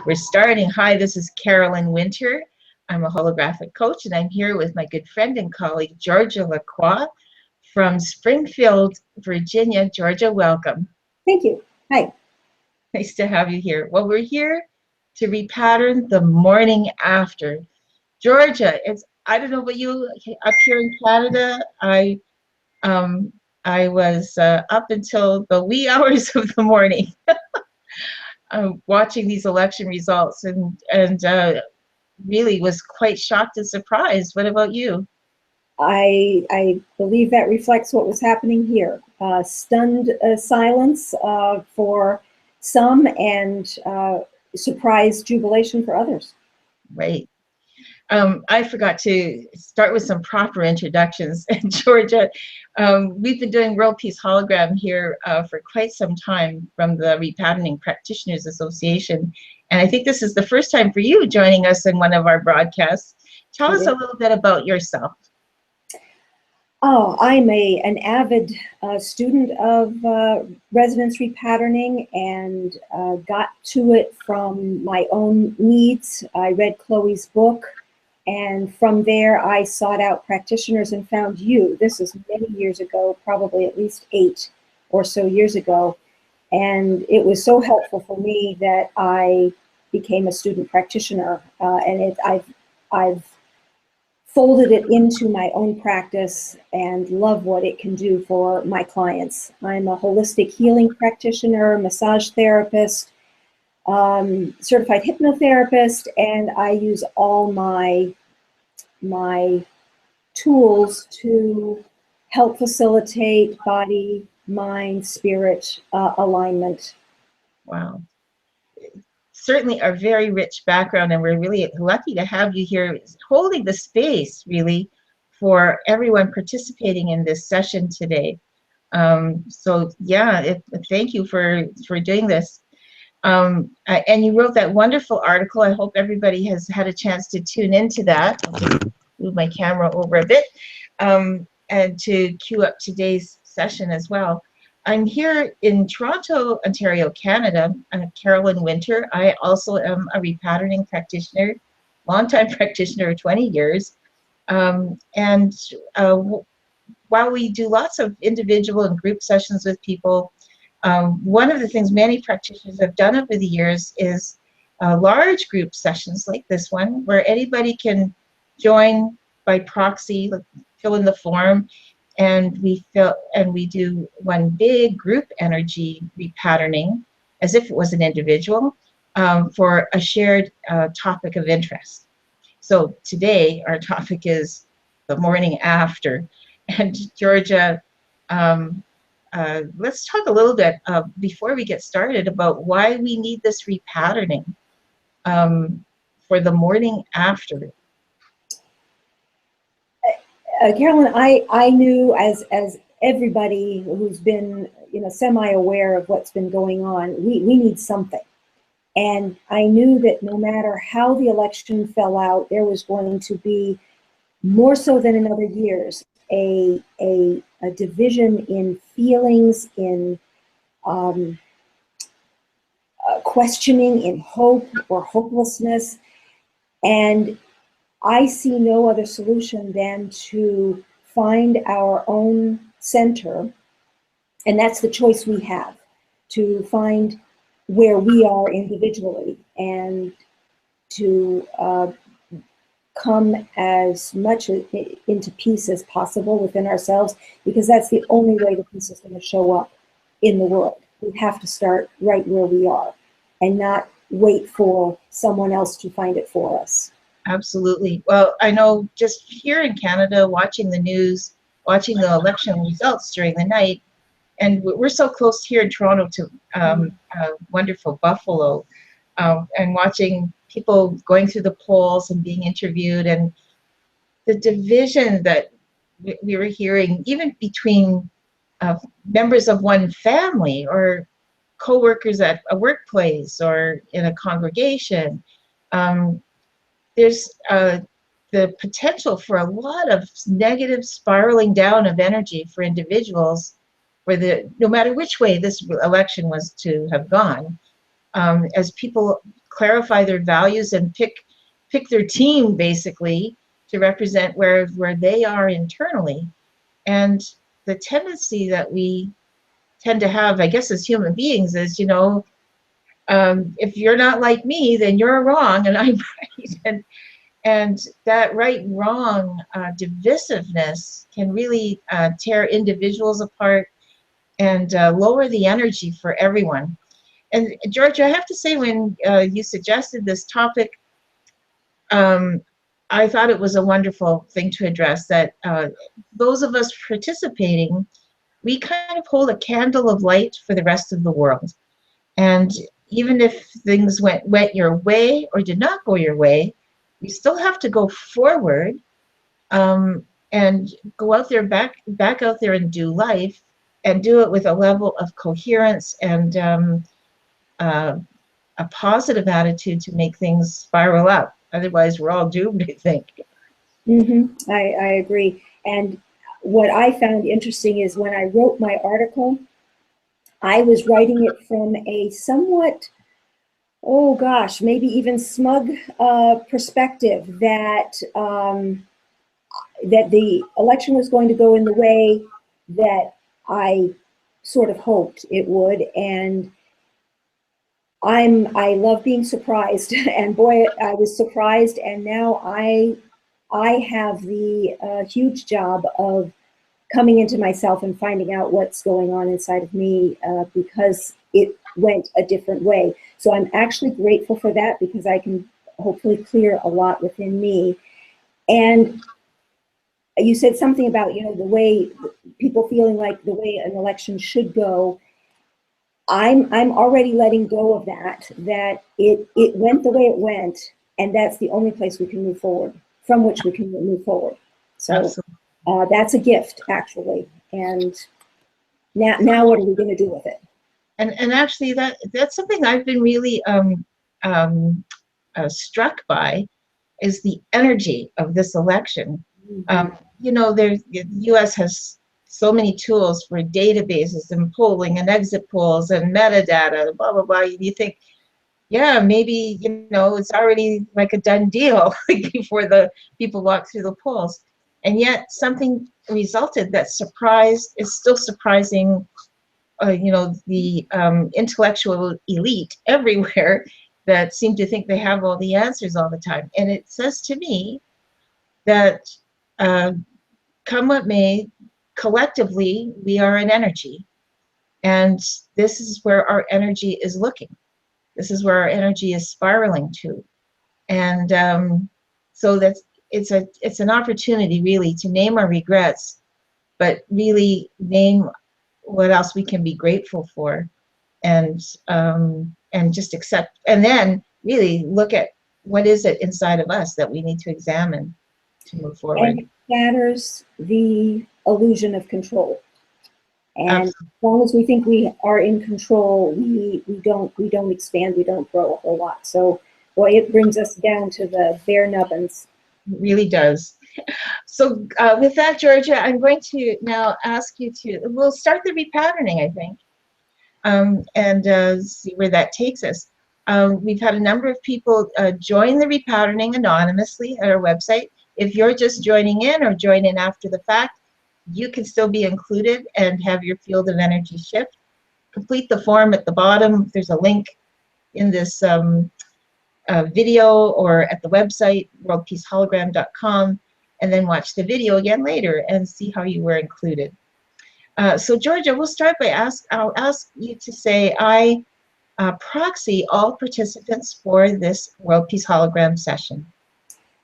We're starting. Hi, this is Carolyn Winter. I'm a holographic coach, and I'm here with my good friend and colleague, Georgia LaCroix from Springfield, Virginia. Georgia, welcome. Thank you. Hi. Nice to have you here. Well, we're here to repattern the morning after. Georgia, I don't know about you up here in Canada. I was up until the wee hours of the morning. Watching these election results and really was quite shocked and surprised. What about you? I believe that reflects what was happening here. Stunned silence for some and surprised jubilation for others. Right. I forgot to start with some proper introductions. And Georgia, we've been doing World Peace Hologram here for quite some time from the Repatterning Practitioners Association. And I think this is the first time for you joining us in one of our broadcasts. Tell us a little bit about yourself. Oh, I'm an avid student of resonance repatterning and got to it from my own needs. I read Chloe's book. And from there, I sought out practitioners and found you. This is many years ago, probably at least 8 or so years ago. And it was so helpful for me that I became a student practitioner. I've folded it into my own practice and love what it can do for my clients. I'm a holistic healing practitioner, massage therapist, certified hypnotherapist, and I use all my tools to help facilitate body, mind, spirit alignment. Wow. Certainly a very rich background, and we're really lucky to have you here holding the space really for everyone participating in this session today. So yeah, thank you for doing this. And you wrote that wonderful article. I hope everybody has had a chance to tune into that. I'll just move my camera over a bit and to cue up today's session as well. I'm here in Toronto, Ontario, Canada. I'm Carolyn Winter. I also am a repatterning practitioner, longtime practitioner of 20 years. While we do lots of individual and group sessions with people, one of the things many practitioners have done over the years is large group sessions like this one, where anybody can join by proxy, fill in the form, and we do one big group energy repatterning as if it was an individual for a shared topic of interest. So today our topic is the morning after. And Georgia, let's talk a little bit before we get started about why we need this repatterning for the morning after. Carolyn, I knew as everybody who's been semi-aware of what's been going on, we need something. And I knew that no matter how the election fell out, there was going to be, more so than in other years, a division in feelings, in questioning, in hope or hopelessness. And I see no other solution than to find our own center, and that's the choice we have, to find where we are individually and to come as much into peace as possible within ourselves, because that's the only way the peace is going to show up in the world. We have to start right where we are and not wait for someone else to find it for us. Absolutely. Well, I know just here in Canada, watching the news, watching the election results during the night, and we're so close here in Toronto to wonderful Buffalo, and watching people going through the polls and being interviewed, and the division that we were hearing, even between members of one family or co-workers at a workplace or in a congregation. There's the potential for a lot of negative spiraling down of energy for individuals, no matter which way this election was to have gone. as people clarify their values and pick their team basically to represent where they are internally. And the tendency that we tend to have, I guess, as human beings is, if you're not like me, then you're wrong and I'm right. And that right wrong divisiveness can really tear individuals apart and lower the energy for everyone. And Georgia, I have to say, when you suggested this topic, I thought it was a wonderful thing to address, that those of us participating, we kind of hold a candle of light for the rest of the world. And even if things went your way or did not go your way, you still have to go forward and go out there, back out there and do life, and do it with a level of coherence and a positive attitude to make things spiral up. Otherwise, we're all doomed, I think. I agree. And what I found interesting is when I wrote my article, I was writing it from a somewhat, oh gosh, maybe even smug perspective that that the election was going to go in the way that I sort of hoped it would. And I love being surprised, and boy, I was surprised. And now I have the huge job of coming into myself and finding out what's going on inside of me because it went a different way. So I'm actually grateful for that, because I can hopefully clear a lot within me. And you said something about, the way people feeling like the way an election should go. I'm already letting go of that it went the way it went, and that's the only place we can move forward, from which we can move forward. So that's a gift, actually. And now what are we going to do with it? And actually, that's something I've been really struck by, is the energy of this election. The U.S. has so many tools for databases and polling and exit polls and metadata, blah, blah, blah. You think, yeah, maybe, it's already like a done deal before the people walk through the polls. And yet something resulted that is still surprising, the intellectual elite everywhere that seem to think they have all the answers all the time. And it says to me that come what may, collectively, we are an energy. And this is where our energy is looking. This is where our energy is spiraling to. And so it's an opportunity, really, to name our regrets, but really name what else we can be grateful for, and just accept, and then really look at what is it inside of us that we need to examine to move forward. And it shatters the illusion of control. And Absolutely. As long as we think we are in control, we don't expand, we don't grow a whole lot. So, boy, it brings us down to the bare nubbins. It really does. So with that, Georgia, I'm going to now ask you we'll start the repatterning, I think, and see where that takes us. We've had a number of people join the repatterning anonymously at our website. If you're just joining in or join in after the fact, you can still be included and have your field of energy shift. Complete the form at the bottom. There's a link in this video or at the website, worldpeacehologram.com, and then watch the video again later and see how you were included. So Georgia, we'll start by I'll ask you to say, I proxy all participants for this World Peace Hologram session.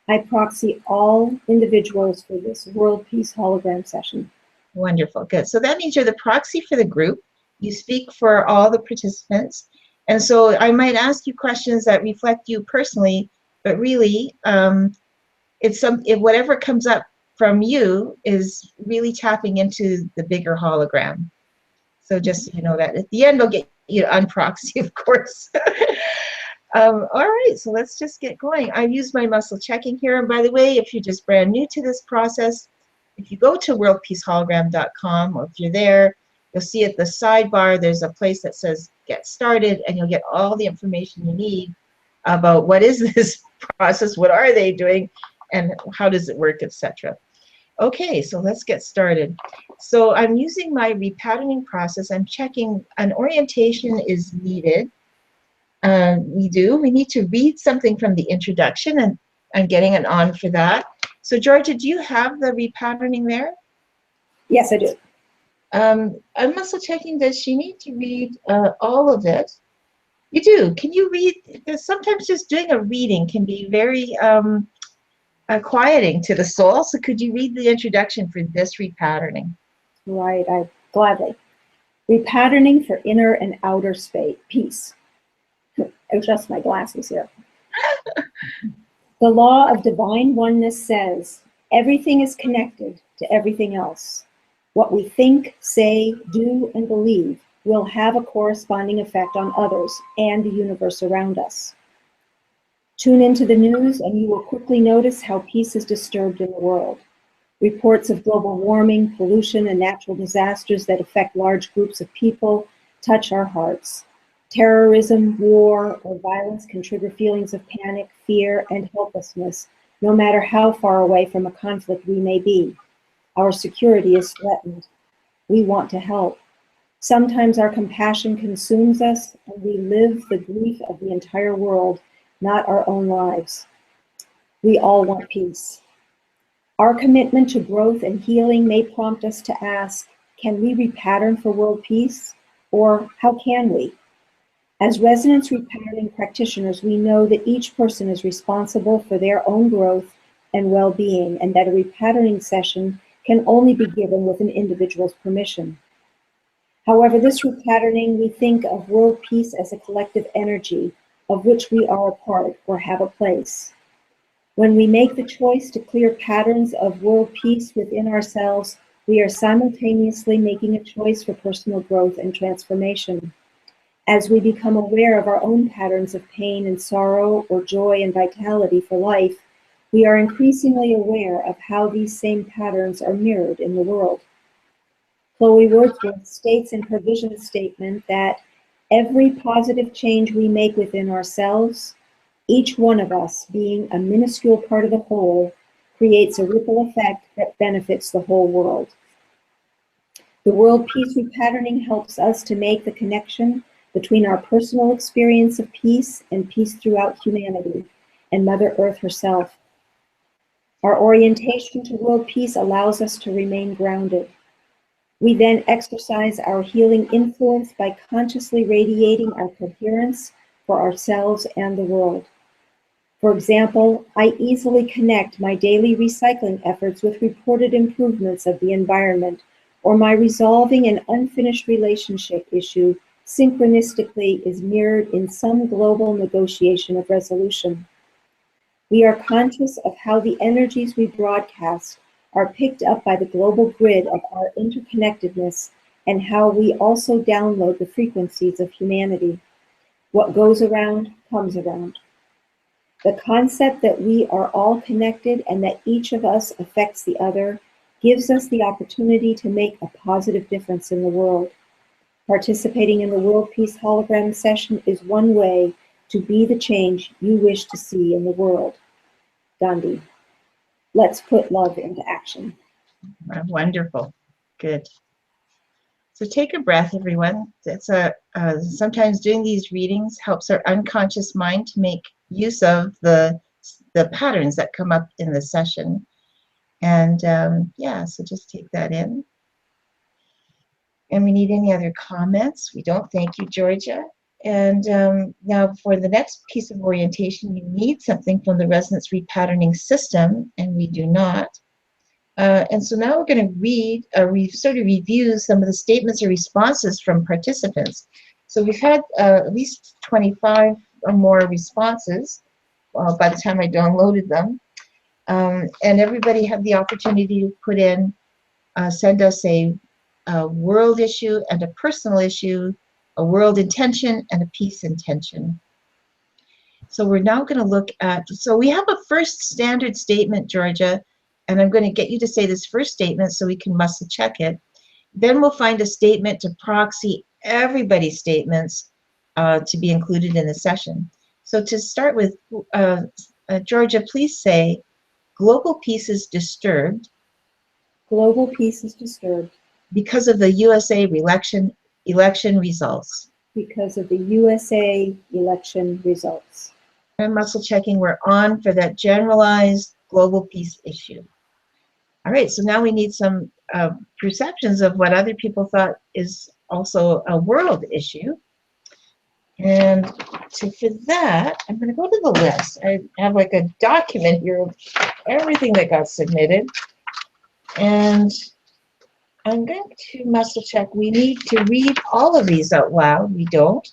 I proxy all individuals for this World Peace Hologram session. Wonderful, good. So that means you're the proxy for the group. You speak for all the participants. And so I might ask you questions that reflect you personally, but really, if whatever comes up from you is really tapping into the bigger hologram. So just so you know that. At the end, I'll get you to unproxy, of course. All right, so let's just get going. I use my muscle checking here. And by the way, if you're just brand new to this process, if you go to worldpeacehologram.com, or if you're there, You'll see at the sidebar, there's a place that says get started, and you'll get all the information you need about what is this process, what are they doing, and how does it work, etc. Okay, so let's get started. So I'm using my repatterning process. I'm checking an orientation is needed. We need to read something from the introduction, and I'm getting an on for that. So Georgia, do you have the repatterning there? Yes, I do. I'm also checking, does she need to read all of it? You do. Can you read? Because sometimes just doing a reading can be very quieting to the soul. So could you read the introduction for this repatterning? Right, I gladly. Repatterning for inner and outer space, peace. Adjust my glasses here. The law of divine oneness says everything is connected to everything else. What we think, say, do, and believe will have a corresponding effect on others and the universe around us. Tune into the news and you will quickly notice how peace is disturbed in the world. Reports of global warming, pollution, and natural disasters that affect large groups of people touch our hearts. Terrorism, war, or violence can trigger feelings of panic, fear, and helplessness, no matter how far away from a conflict we may be. Our security is threatened. We want to help. Sometimes our compassion consumes us, and we live the grief of the entire world, not our own lives. We all want peace. Our commitment to growth and healing may prompt us to ask, can we repattern for world peace? Or how can we? As resonance repatterning practitioners, we know that each person is responsible for their own growth and well-being, and that a repatterning session can only be given with an individual's permission. However, this repatterning, we think of world peace as a collective energy of which we are a part or have a place. When we make the choice to clear patterns of world peace within ourselves, we are simultaneously making a choice for personal growth and transformation. As we become aware of our own patterns of pain and sorrow, or joy and vitality for life, we are increasingly aware of how these same patterns are mirrored in the world. Chloe Wordsworth states in her vision statement that every positive change we make within ourselves, each one of us being a minuscule part of the whole, creates a ripple effect that benefits the whole world. The world peace repatterning helps us to make the connection between our personal experience of peace and peace throughout humanity and Mother Earth herself. Our orientation to world peace allows us to remain grounded. We then exercise our healing influence by consciously radiating our coherence for ourselves and the world. For example, I easily connect my daily recycling efforts with reported improvements of the environment, or my resolving an unfinished relationship issue synchronistically is mirrored in some global negotiation of resolution. We are conscious of how the energies we broadcast are picked up by the global grid of our interconnectedness, and how we also download the frequencies of humanity. What goes around comes around. The concept that we are all connected and that each of us affects the other gives us the opportunity to make a positive difference in the world. Participating in the World Peace Hologram session is one way to be the change you wish to see in the world. Gandhi. Let's put love into action. Wonderful. Good. So take a breath, everyone. It's sometimes doing these readings helps our unconscious mind to make use of the patterns that come up in the session. And yeah, so just take that in. And we need any other comments? We don't. Thank you, Georgia. And now for the next piece of orientation, you need something from the resonance repatterning system, and we do not. And so now we're going to read, sort of review some of the statements or responses from participants. So we've had at least 25 or more responses by the time I downloaded them. And everybody had the opportunity to put in, send us a world issue and a personal issue, a world intention and a peace intention. So we're now going to look at, so we have a first standard statement, Georgia, and I'm going to get you to say this first statement so we can muscle check it. then we'll find a statement to proxy everybody's statements to be included in the session. So to start with, Georgia, please say, global peace is disturbed. Global peace is disturbed. Because of the USA election results. Because of the USA election results. And muscle checking, we're on for that generalized global peace issue. All right, so now we need some perceptions of what other people thought is also a world issue. And for that, I'm going to go to the list. I have like a document here of everything that got submitted. And I'm going to muscle check. We need to read all of these out loud. We don't.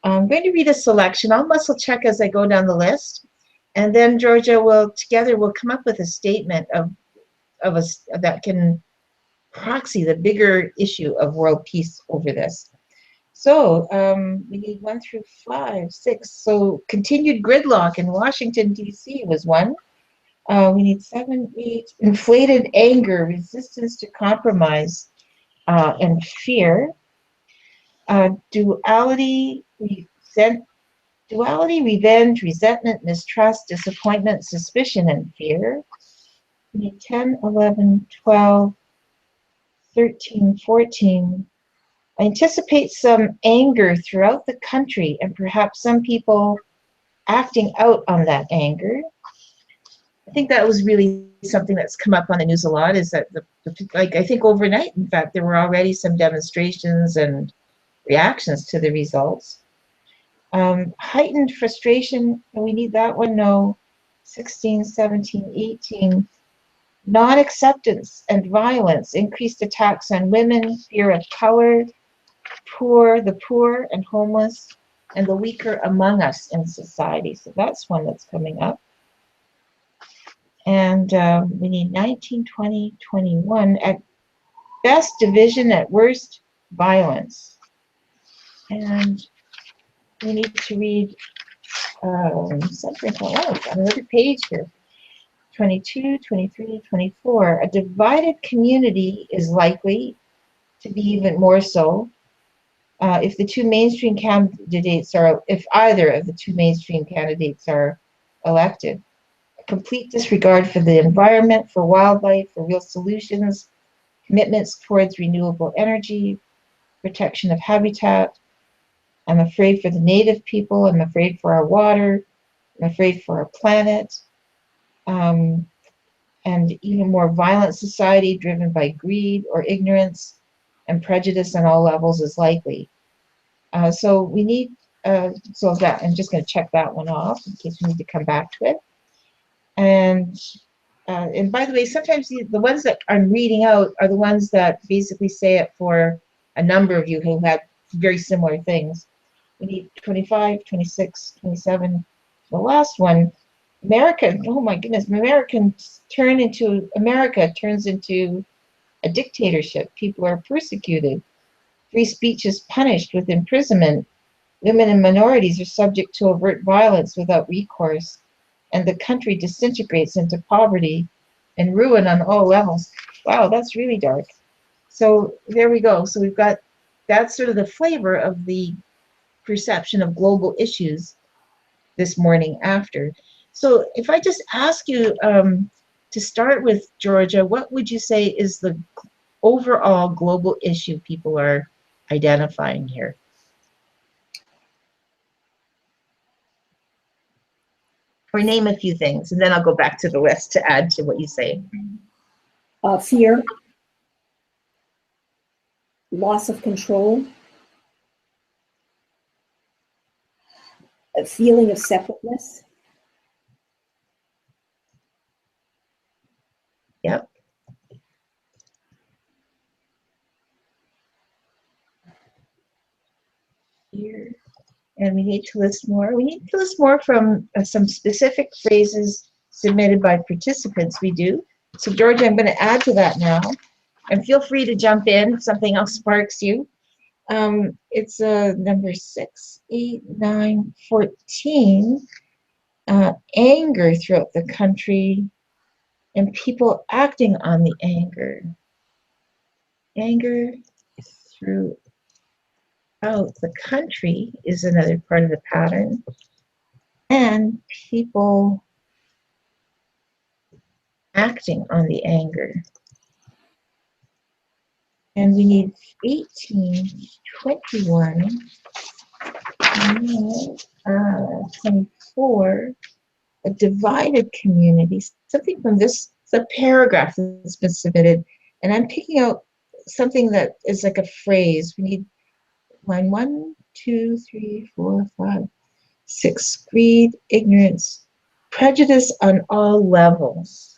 I'm going to read a selection. I'll muscle check as I go down the list. And then Georgia will, together, we'll come up with a statement that can proxy the bigger issue of world peace over this. So we need 1 through 5, 6. So continued gridlock in Washington, D.C. was one. We need 7, 8. Inflated anger, resistance to compromise, and fear. Duality, revenge, resentment, mistrust, disappointment, suspicion, and fear. We need 10, 11, 12, 13, 14. I anticipate some anger throughout the country and perhaps some people acting out on that anger. I think that was really something that's come up on the news a lot, is that like I think overnight, in fact, there were already some demonstrations and reactions to the results. Heightened frustration, we need that one, no. 16, 17, 18. Non-acceptance and violence, increased attacks on women, fear of color, the poor and homeless, and the weaker among us in society. So that's one that's coming up. And we need 19, 20, 21. At best, division. At worst, violence. And we need to read something else on another page here. 22, 23, 24. A divided community is likely to be even more so if the two mainstream candidates are, if either of the two mainstream candidates are elected. A complete disregard for the environment, for wildlife, for real solutions, commitments towards renewable energy, protection of habitat. I'm afraid for the native people. I'm afraid for our water. I'm afraid for our planet. And even more violent society driven by greed or ignorance and prejudice on all levels is likely. So we need, so that, I'm just going to check that one off in case we need to come back to it. And by the way, sometimes the ones that I'm reading out are the ones that basically say it for a number of you who had very similar things. We need 25, 26, 27. The last one, America, oh my goodness, America turns into a dictatorship. People are persecuted. Free speech is punished with imprisonment. Women and minorities are subject to overt violence without recourse. And the country disintegrates into poverty and ruin on all levels. Wow, that's really dark. So there we go. So we've got, that's sort of the flavor of the perception of global issues this morning after. So if I just ask you to start with, Georgia, what would you say is the overall global issue people are identifying here? Or name a few things, and then I'll go back to the list to add to what you say. Fear, loss of control, a feeling of separateness. Yep. Here. And we need to list more. We need to list more from some specific phrases submitted by participants. We do. So Georgia, I'm going to add to that now. And feel free to jump in if something else sparks you. It's number 6, 8, 9, 14. Anger throughout the country and people acting on the anger. Anger throughout the country is another part of the pattern. And people acting on the anger. And we need 18, 21, 24, a divided community. Something from this, it's a paragraph that's been submitted. And I'm picking out something that is like a phrase. We need line 1, 2, 3, 4, 5, 6. Greed, ignorance, prejudice on all levels.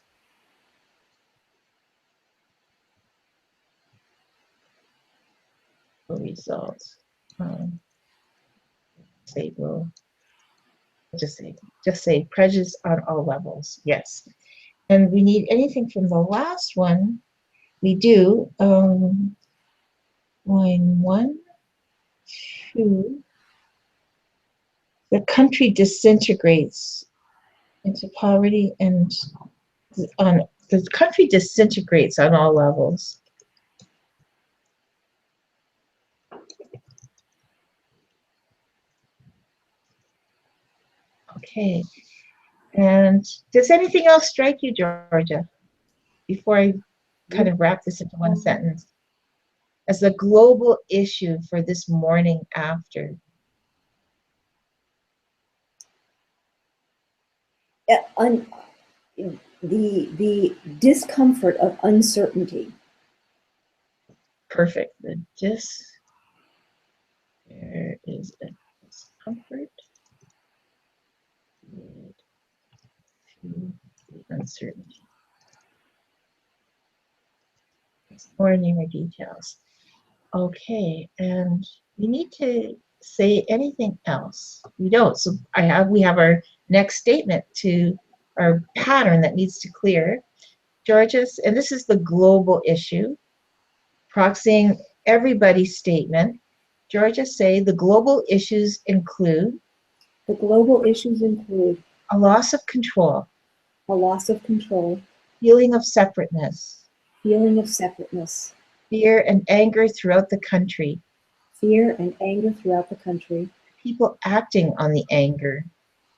Results. Say will. Just say prejudice on all levels. Yes. And we need anything from the last one. We do line 1, 2. The country disintegrates into poverty, and on the country disintegrates on all levels. Okay. And does anything else strike you, Georgia, before I kind of wrap this into one sentence? As a global issue for this morning after. The discomfort of uncertainty. Perfect. There is a discomfort to the uncertainty. More details. Okay, and we need to say anything else. We don't. So we have our next statement to our pattern that needs to clear. Georgia's, and this is the global issue, proxying everybody's statement. Georgia, say the global issues include. The global issues include A loss of control. A loss of control. Feeling of separateness. Feeling of separateness. Fear and anger throughout the country. Fear and anger throughout the country. People acting on the anger.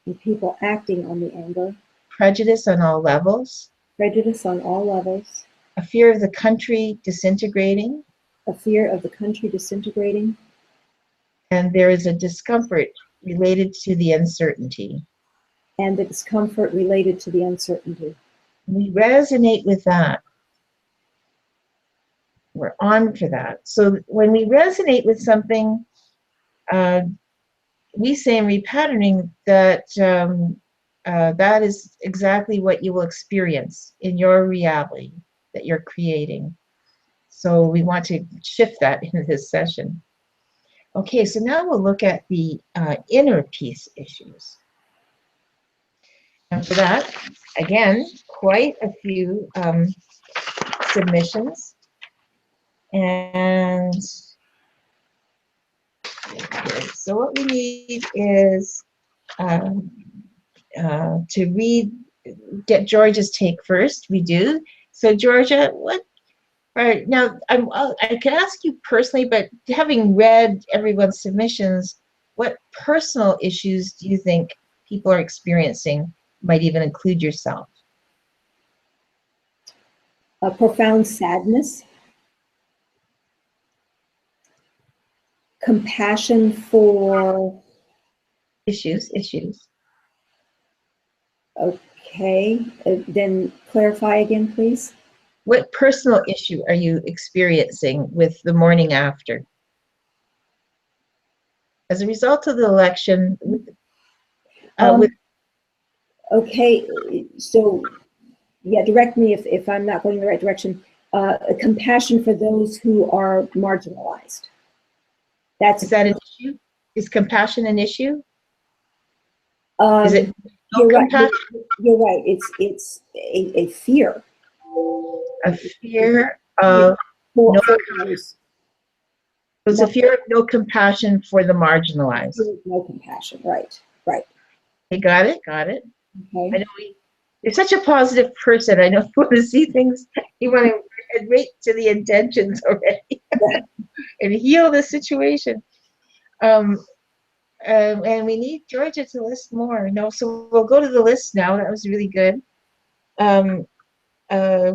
And people acting on the anger. Prejudice on all levels. Prejudice on all levels. A fear of the country disintegrating. A fear of the country disintegrating. And there is a discomfort related to the uncertainty. And the discomfort related to the uncertainty. We resonate with that. We're on for that. So when we resonate with something, we say in repatterning that that is exactly what you will experience in your reality that you're creating. So we want to shift that in this session. Okay, so now we'll look at the inner peace issues. And for that, again, quite a few submissions. And so what we need is to get Georgia's take first. We do. So Georgia, all right, now I can ask you personally, but having read everyone's submissions, what personal issues do you think people are experiencing? Might even include yourself. A profound sadness. Compassion for issues. Okay, then clarify again, please. What personal issue are you experiencing with the morning after? As a result of the election, okay, so yeah, direct me if I'm not going in the right direction. A compassion for those who are marginalized. Is that an issue? Is compassion an issue? Is it no you're compassion? Right. You're right. It's a fear. A fear of no compassion. It's a fear of no compassion for the marginalized. No compassion. Right. Okay, got it. Okay. I know you're such a positive person. I know you want to see things. You want to work and right to the intentions already and heal the situation. Um, and we need Georgia to list more. No, so we'll go to the list now. That was really good. Um, uh,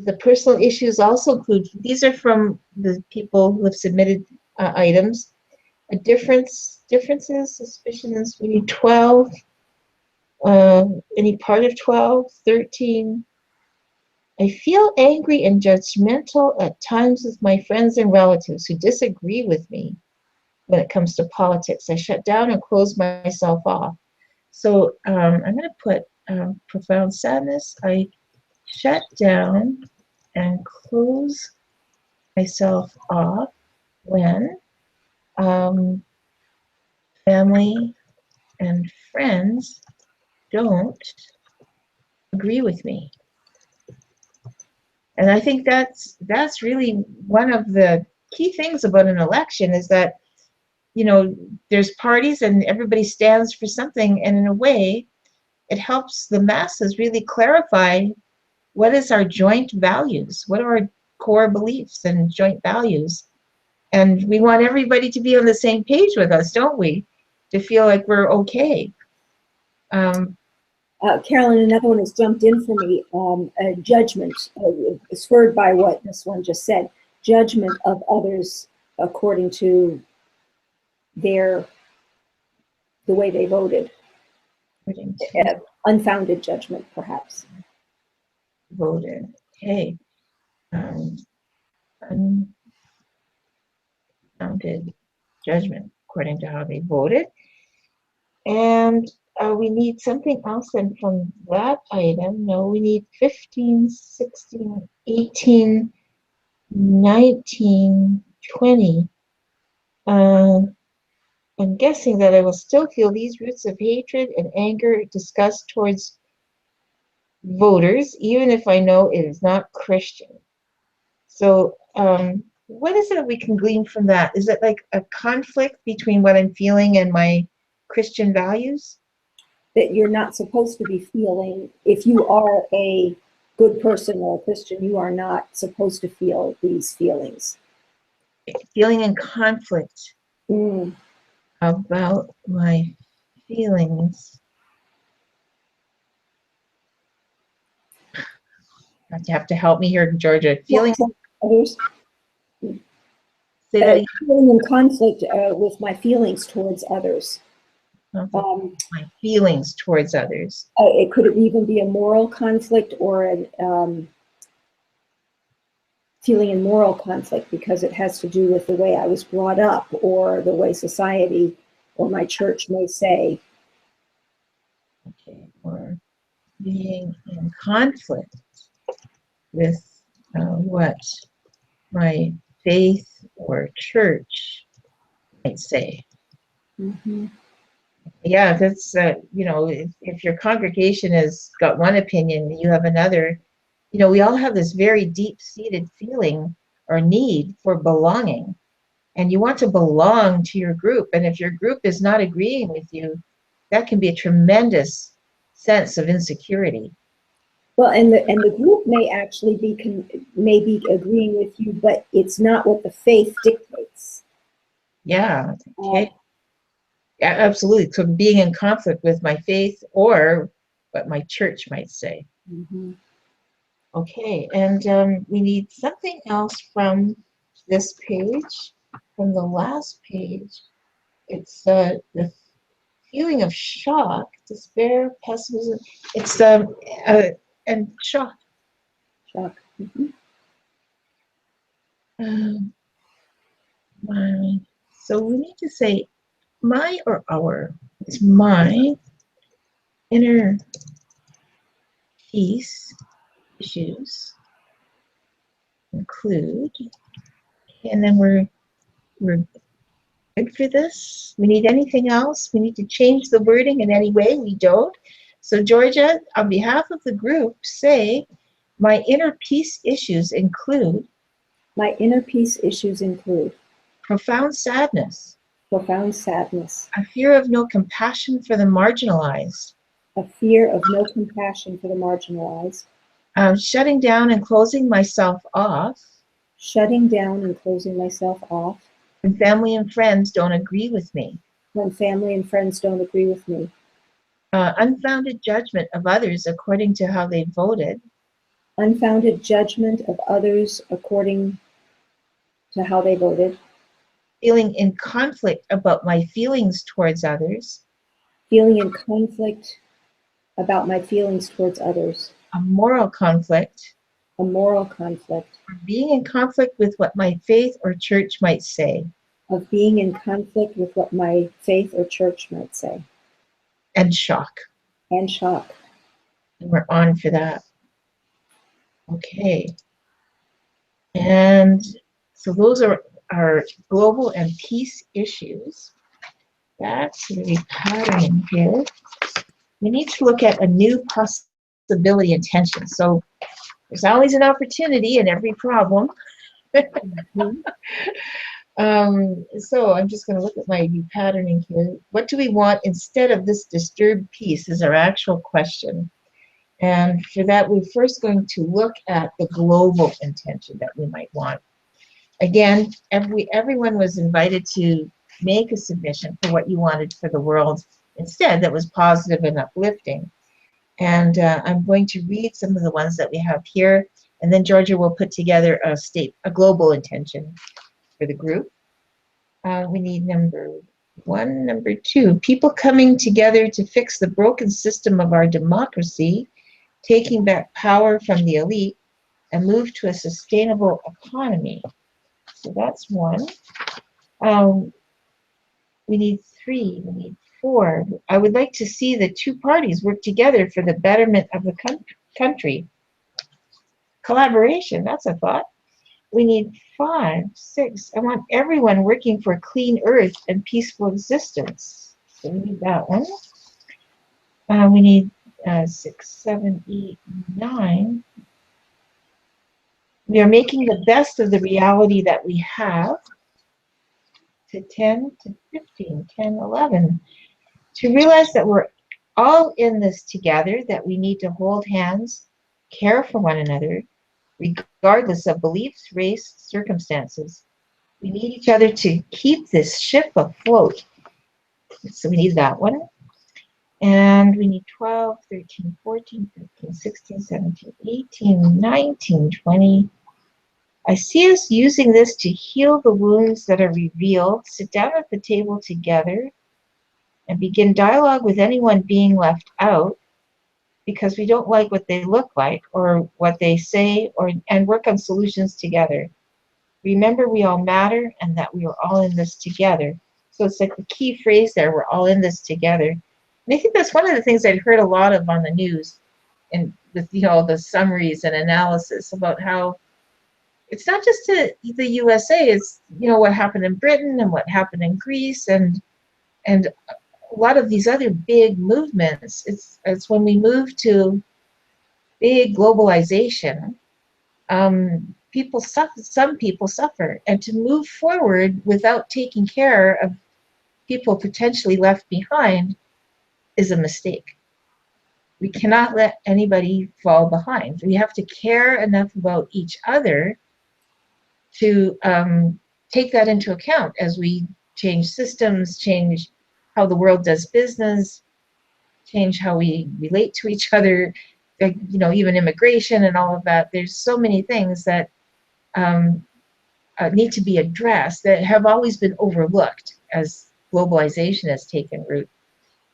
the personal issues also include, these are from the people who have submitted items. Differences, suspicions, we need 12. Any part of 12, 13. I feel angry and judgmental at times with my friends and relatives who disagree with me when it comes to politics. I shut down and close myself off. So I'm going to put profound sadness. I shut down and close myself off when family and friends don't agree with me. And I think that's really one of the key things about an election is that, you know, there's parties and everybody stands for something, and in a way, it helps the masses really clarify what is our joint values, what are our core beliefs and joint values. And we want everybody to be on the same page with us, don't we? To feel like we're okay. Carolyn, another one has jumped in for me. Judgment, spurred by what this one just said. Judgment of others according to the way they voted. Unfounded judgment, perhaps. Voted. Okay. Unfounded judgment according to how they voted. And we need something else then from that item. No, we need 15, 16, 18, 19, 20. I'm guessing that I will still feel these roots of hatred and anger disgust towards voters, even if I know it is not Christian. So what is it we can glean from that? Is it like a conflict between what I'm feeling and my Christian values? That you're not supposed to be feeling, if you are a good person or a Christian, you are not supposed to feel these feelings. Feeling in conflict about my feelings. You have to help me here, Georgia. Feeling others. Say that again. Feeling in conflict with my feelings towards others. My feelings towards others. It could even be a moral conflict or a feeling in moral conflict because it has to do with the way I was brought up or the way society or my church may say. Okay, or being in conflict with what my faith or church might say. Mm-hmm. Yeah, that's, you know, if your congregation has got one opinion, you have another. You know, we all have this very deep-seated feeling or need for belonging. And you want to belong to your group. And if your group is not agreeing with you, that can be a tremendous sense of insecurity. Well, and the group may actually be agreeing with you, but it's not what the faith dictates. Yeah. Okay. Yeah, absolutely. So being in conflict with my faith or what my church might say. Mm-hmm. Okay, and we need something else from this page, from the last page. It's the feeling of shock, despair, pessimism. It's and shock. Shock. Mm-hmm. So we need to say my or our. It's my inner peace issues include, and then we're good for this. We need anything else? We need to change the wording in any way? We don't. So Georgia, on behalf of the group, say, my inner peace issues include. My inner peace issues include. Profound sadness. Profound sadness. A fear of no compassion for the marginalized. A fear of no compassion for the marginalized. Shutting down and closing myself off shutting down and closing myself off when family and friends don't agree with me. when family and friends don't agree with me. Unfounded judgment of others according to how they voted. Unfounded judgment of others according to how they voted. Feeling in conflict about my feelings towards others. Feeling in conflict about my feelings towards others. A moral conflict. A moral conflict. Being in conflict with what my faith or church might say. Of being in conflict with what my faith or church might say. And shock. And shock. And we're on for that. Okay. And so those are our global and peace issues. Back to the repatterning here. We need to look at a new possibility intention. So there's always an opportunity in every problem. So I'm just going to look at my repatterning here. What do we want instead of this disturbed peace is our actual question. And for that, we're first going to look at the global intention that we might want. Again, everyone was invited to make a submission for what you wanted for the world instead that was positive and uplifting. And I'm going to read some of the ones that we have here, and then Georgia will put together a global intention for the group. We need number 1, number 2, people coming together to fix the broken system of our democracy, taking back power from the elite, and move to a sustainable economy. So that's 1. We need 3, we need 4. I would like to see the 2 parties work together for the betterment of the country. Collaboration, that's a thought. We need 5, 6. I want everyone working for a clean earth and peaceful existence. So we need that one. We need 6, 7, 8, 9. We are making the best of the reality that we have. To 10, to 15, 10, 11. To realize that we're all in this together, that we need to hold hands, care for one another, regardless of beliefs, race, circumstances. We need each other to keep this ship afloat. So we need that one. And we need 12, 13, 14, 15, 16, 17, 18, 19, 20. I see us using this to heal the wounds that are revealed, sit down at the table together, and begin dialogue with anyone being left out because we don't like what they look like or what they say, and work on solutions together. Remember, we all matter and that we are all in this together. So it's like the key phrase there, we're all in this together. And I think that's one of the things I'd heard a lot of on the news and with, the summaries and analysis about how it's not just the USA, it's, what happened in Britain and what happened in Greece and a lot of these other big movements. It's when we move to big globalization, people suffer. Some people suffer, and to move forward without taking care of people potentially left behind is a mistake. We cannot let anybody fall behind. We have to care enough about each other to take that into account as we change systems, change how the world does business, change how we relate to each other, even immigration and all of that. There's so many things that need to be addressed that have always been overlooked as globalization has taken root.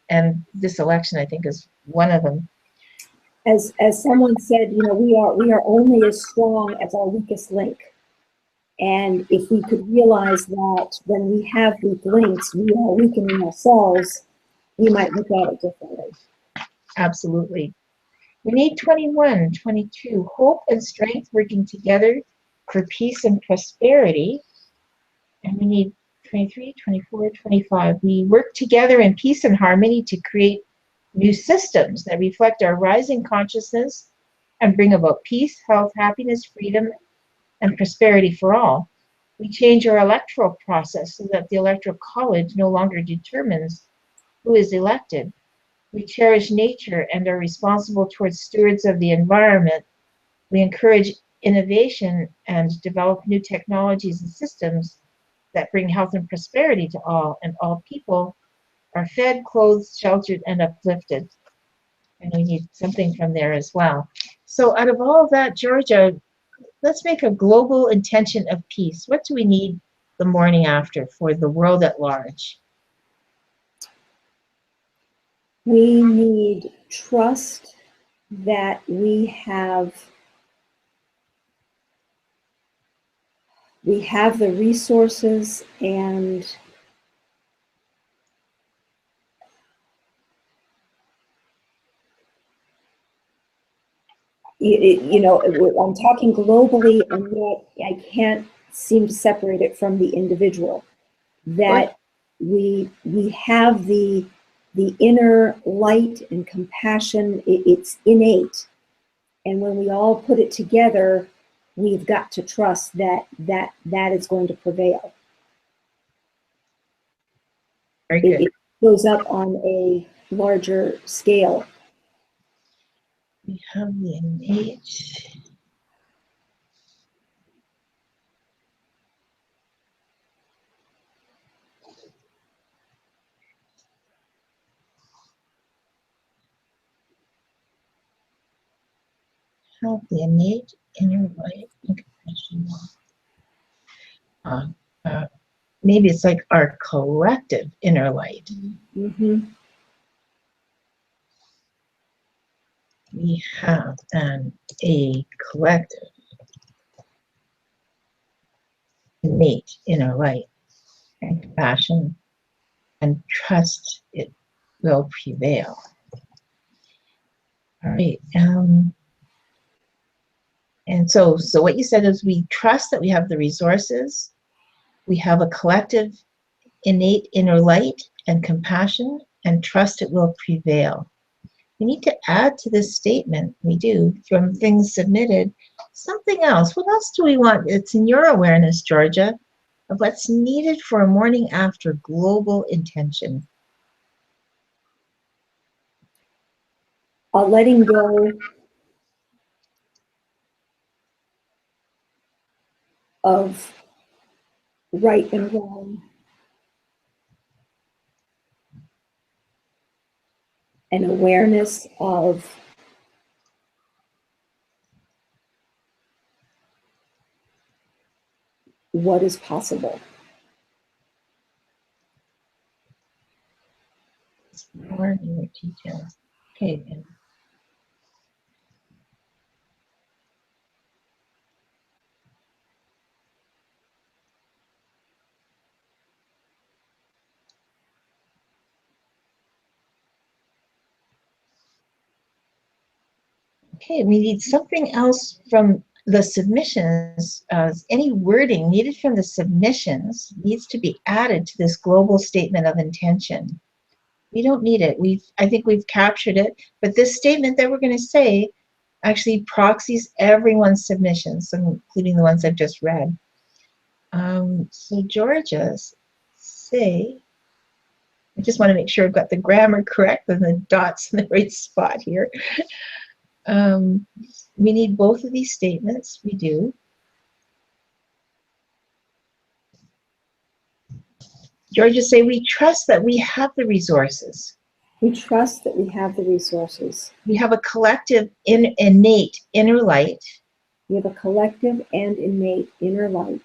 And this election, I think, is one of them. As someone said, we are only as strong as our weakest link. And if we could realize that when we have weak links, we are weakening ourselves, we might look at it differently. Absolutely. We need 21, 22, hope and strength working together for peace and prosperity. And we need 23, 24, 25. We work together in peace and harmony to create new systems that reflect our rising consciousness and bring about peace, health, happiness, freedom, and prosperity for all. We change our electoral process so that the electoral college no longer determines who is elected. We cherish nature and are responsible towards stewards of the environment We encourage innovation and develop new technologies and systems that bring health and prosperity to all, and all people are fed, clothed, sheltered, and uplifted. And we need something from there as well. So out of all of that, Georgia, let's make a global intention of peace. What do we need the morning after for the world at large? We need trust that we have the resources and I'm talking globally, and yet I can't seem to separate it from the individual. That we have the inner light and compassion. It's innate, and when we all put it together, we've got to trust that is going to prevail. Very good. It goes up on a larger scale. We have the innate. Have the innate inner light and compassion. Maybe it's like our collective inner light. Mm-hmm. We have a collective innate inner light and compassion, and trust it will prevail. All right. And so what you said is we trust that we have the resources, we have a collective innate inner light and compassion, and trust it will prevail. We need to add to this statement, we do, from things submitted, something else. What else do we want? It's in your awareness, Georgia, of what's needed for a morning after global intention. Letting go of right and wrong, an awareness of what is possible. More new details. Okay, then. Okay, we need something else from the submissions. Any wording needed from the submissions needs to be added to this global statement of intention. We don't need it. I think we've captured it, but this statement that we're going to say actually proxies everyone's submissions, including the ones I've just read. So Georgia's say, I just want to make sure I've got the grammar correct and the dots in the right spot here. We need both of these statements. We do. Georgia say, we trust that we have the resources. We trust that we have the resources. We have a collective innate inner light. We have a collective and innate inner light.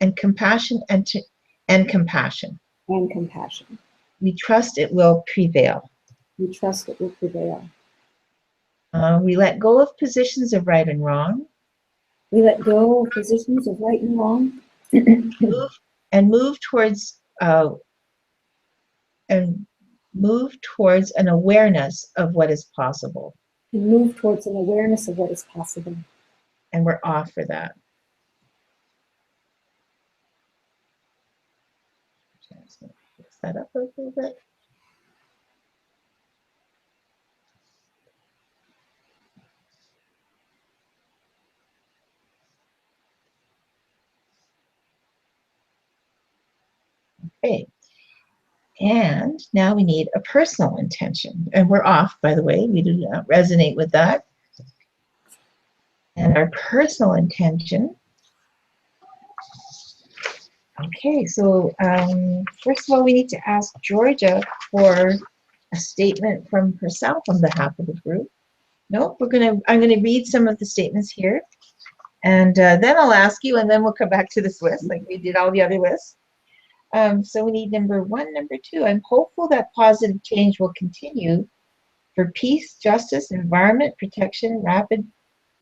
And compassion and compassion. And compassion. We trust it will prevail. We trust it will prevail. We let go of positions of right and wrong. We let go of positions of right and wrong. Move towards an awareness of what is possible. And move towards an awareness of what is possible. And we're off for that. Just fix that up a little bit. Okay. And now we need a personal intention. And we're off, by the way. We do not resonate with that. and our personal intention. Okay, so first of all, we need to ask Georgia for a statement from herself on behalf of the group. No, I'm gonna read some of the statements here, and then I'll ask you, and then we'll come back to this list like we did all the other lists. So we need number 1, number 2. I'm hopeful that positive change will continue for peace, justice, environment protection, rapid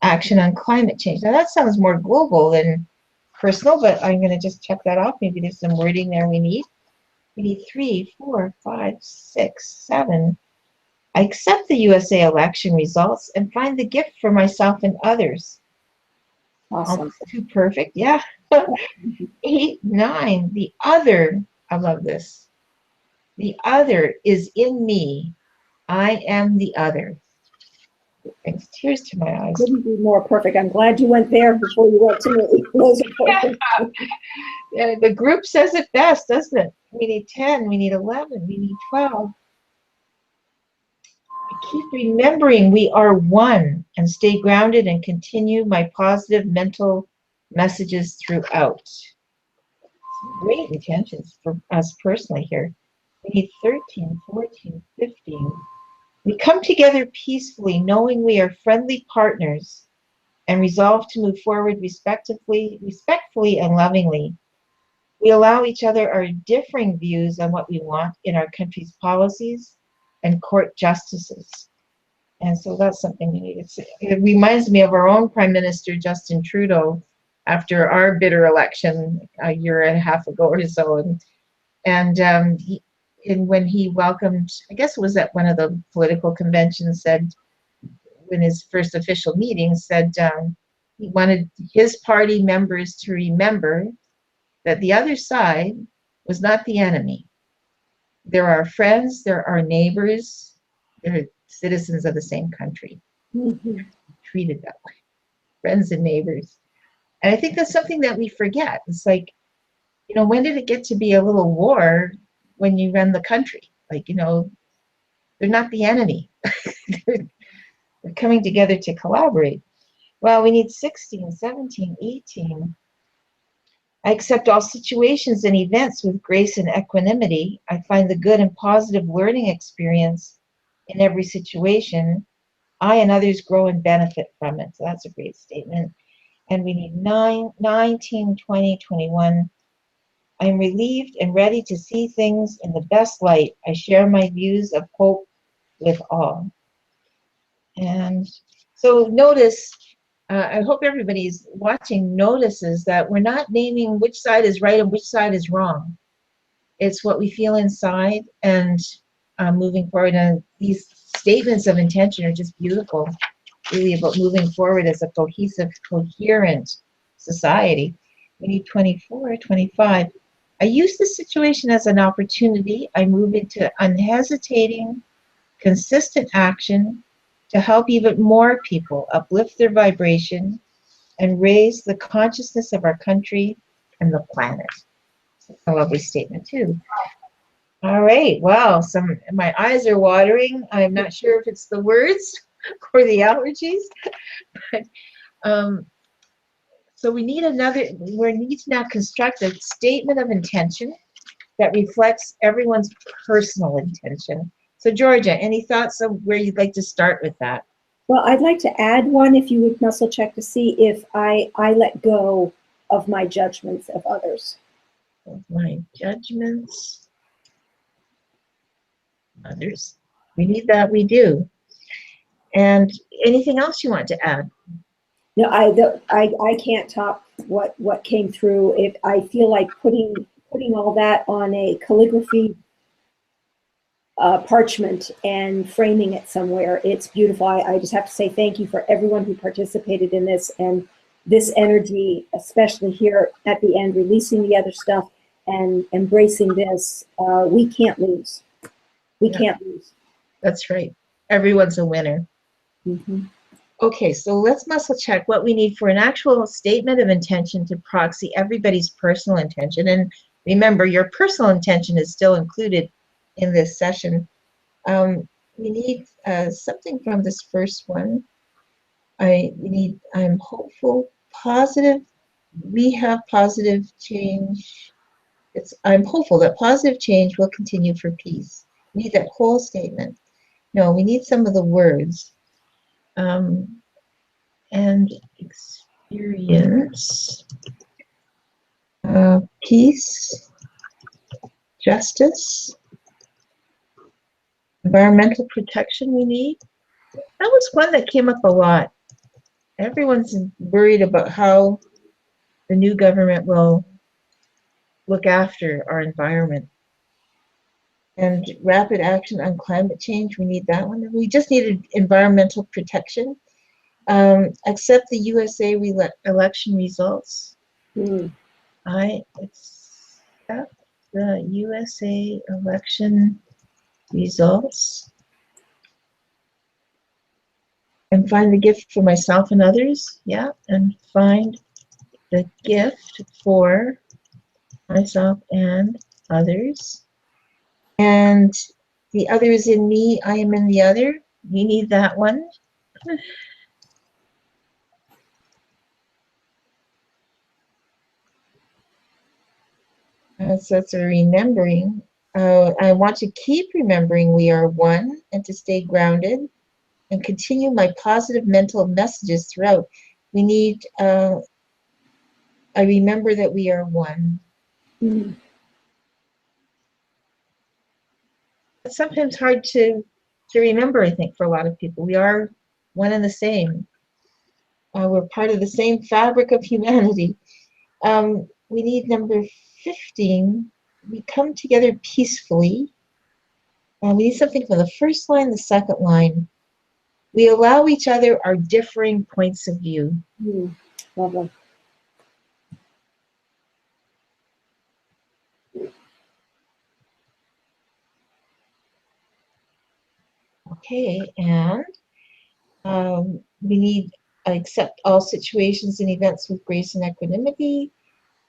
action on climate change. Now that sounds more global than personal, but I'm going to just check that off. Maybe there's some wording there we need. We need 3, 4, 5, 6, 7. I accept the USA election results and find the gift for myself and others. Awesome. Almost too perfect, yeah. 8, 9, the other, I love this. The other is in me. I am the other. It brings tears to my eyes. Couldn't be more perfect. I'm glad you went there before you went to me. Those are perfect. Yeah, the group says it best, doesn't it? We need 10, we need 11, we need 12. I keep remembering we are one and stay grounded and continue my positive mental messages throughout. Some great intentions for us personally here. We need 13, 14, 15. We come together peacefully, knowing we are friendly partners and resolve to move forward respectfully and lovingly. We allow each other our differing views on what we want in our country's policies and court justices. And so that's something we need. It reminds me of our own Prime Minister, Justin Trudeau, after our bitter election a year and a half ago or so. And when he welcomed, I guess it was at one of the political conventions, said, in his first official meeting, said he wanted his party members to remember that the other side was not the enemy. They're our friends, they're our neighbors, they're citizens of the same country. Mm-hmm. Treated that way, friends and neighbors. And I think that's something that we forget. It's like, when did it get to be a little war when you run the country? Like, they're not the enemy. They're coming together to collaborate. Well, we need 16, 17, 18. I accept all situations and events with grace and equanimity. I find the good and positive learning experience in every situation. I and others grow and benefit from it. So that's a great statement. And we need 9, 19, 20, 21. I'm relieved and ready to see things in the best light. I share my views of hope with all. And so notice, I hope everybody's watching notices that we're not naming which side is right and which side is wrong. It's what we feel inside and moving forward. And these statements of intention are just beautiful, really about moving forward as a cohesive, coherent society. We need 24, 25. I use this situation as an opportunity. I move into unhesitating, consistent action to help even more people uplift their vibration and raise the consciousness of our country and the planet. That's a lovely statement too. All right, well, my eyes are watering. I'm not sure if it's the words or the allergies, but so we need to now construct a statement of intention that reflects everyone's personal intention. So Georgia, any thoughts of where you'd like to start with that? Well, I'd like to add one, if you would muscle check to see if I let go of my judgments of others. Of my judgments, others. We need that, we do. And anything else you want to add? No, I can't top what came through. If I feel like putting all that on a calligraphy parchment and framing it somewhere, it's beautiful. I just have to say thank you for everyone who participated in this, and this energy, especially here at the end, releasing the other stuff and embracing this. We can't lose. We can't lose. That's right. Everyone's a winner. Mm-hmm. Okay, so let's muscle check what we need for an actual statement of intention to proxy everybody's personal intention. And remember, your personal intention is still included in this session. We need something from this first one. I'm hopeful, positive. We have positive change. I'm hopeful that positive change will continue for peace. We need that whole statement. No, we need some of the words. And experience peace, justice, environmental protection we need. That was one that came up a lot. Everyone's worried about how the new government will look after our environment. And rapid action on climate change, we need that one. We just needed environmental protection. Accept the USA election results. I accept the USA election results and find the gift for myself and others. Yeah, and find the gift for myself and others. And the other is in me, I am in the other. You need that one. So that's a remembering. I want to keep remembering we are one and to stay grounded and continue my positive mental messages throughout. We need, I remember that we are one. It's sometimes hard to remember, I think, for a lot of people. We are one and the same. We're part of the same fabric of humanity. We need number 15. We come together peacefully. We need something from the first line, the second line. We allow each other our differing points of view. Lovely. Okay, and we need accept all situations and events with grace and equanimity.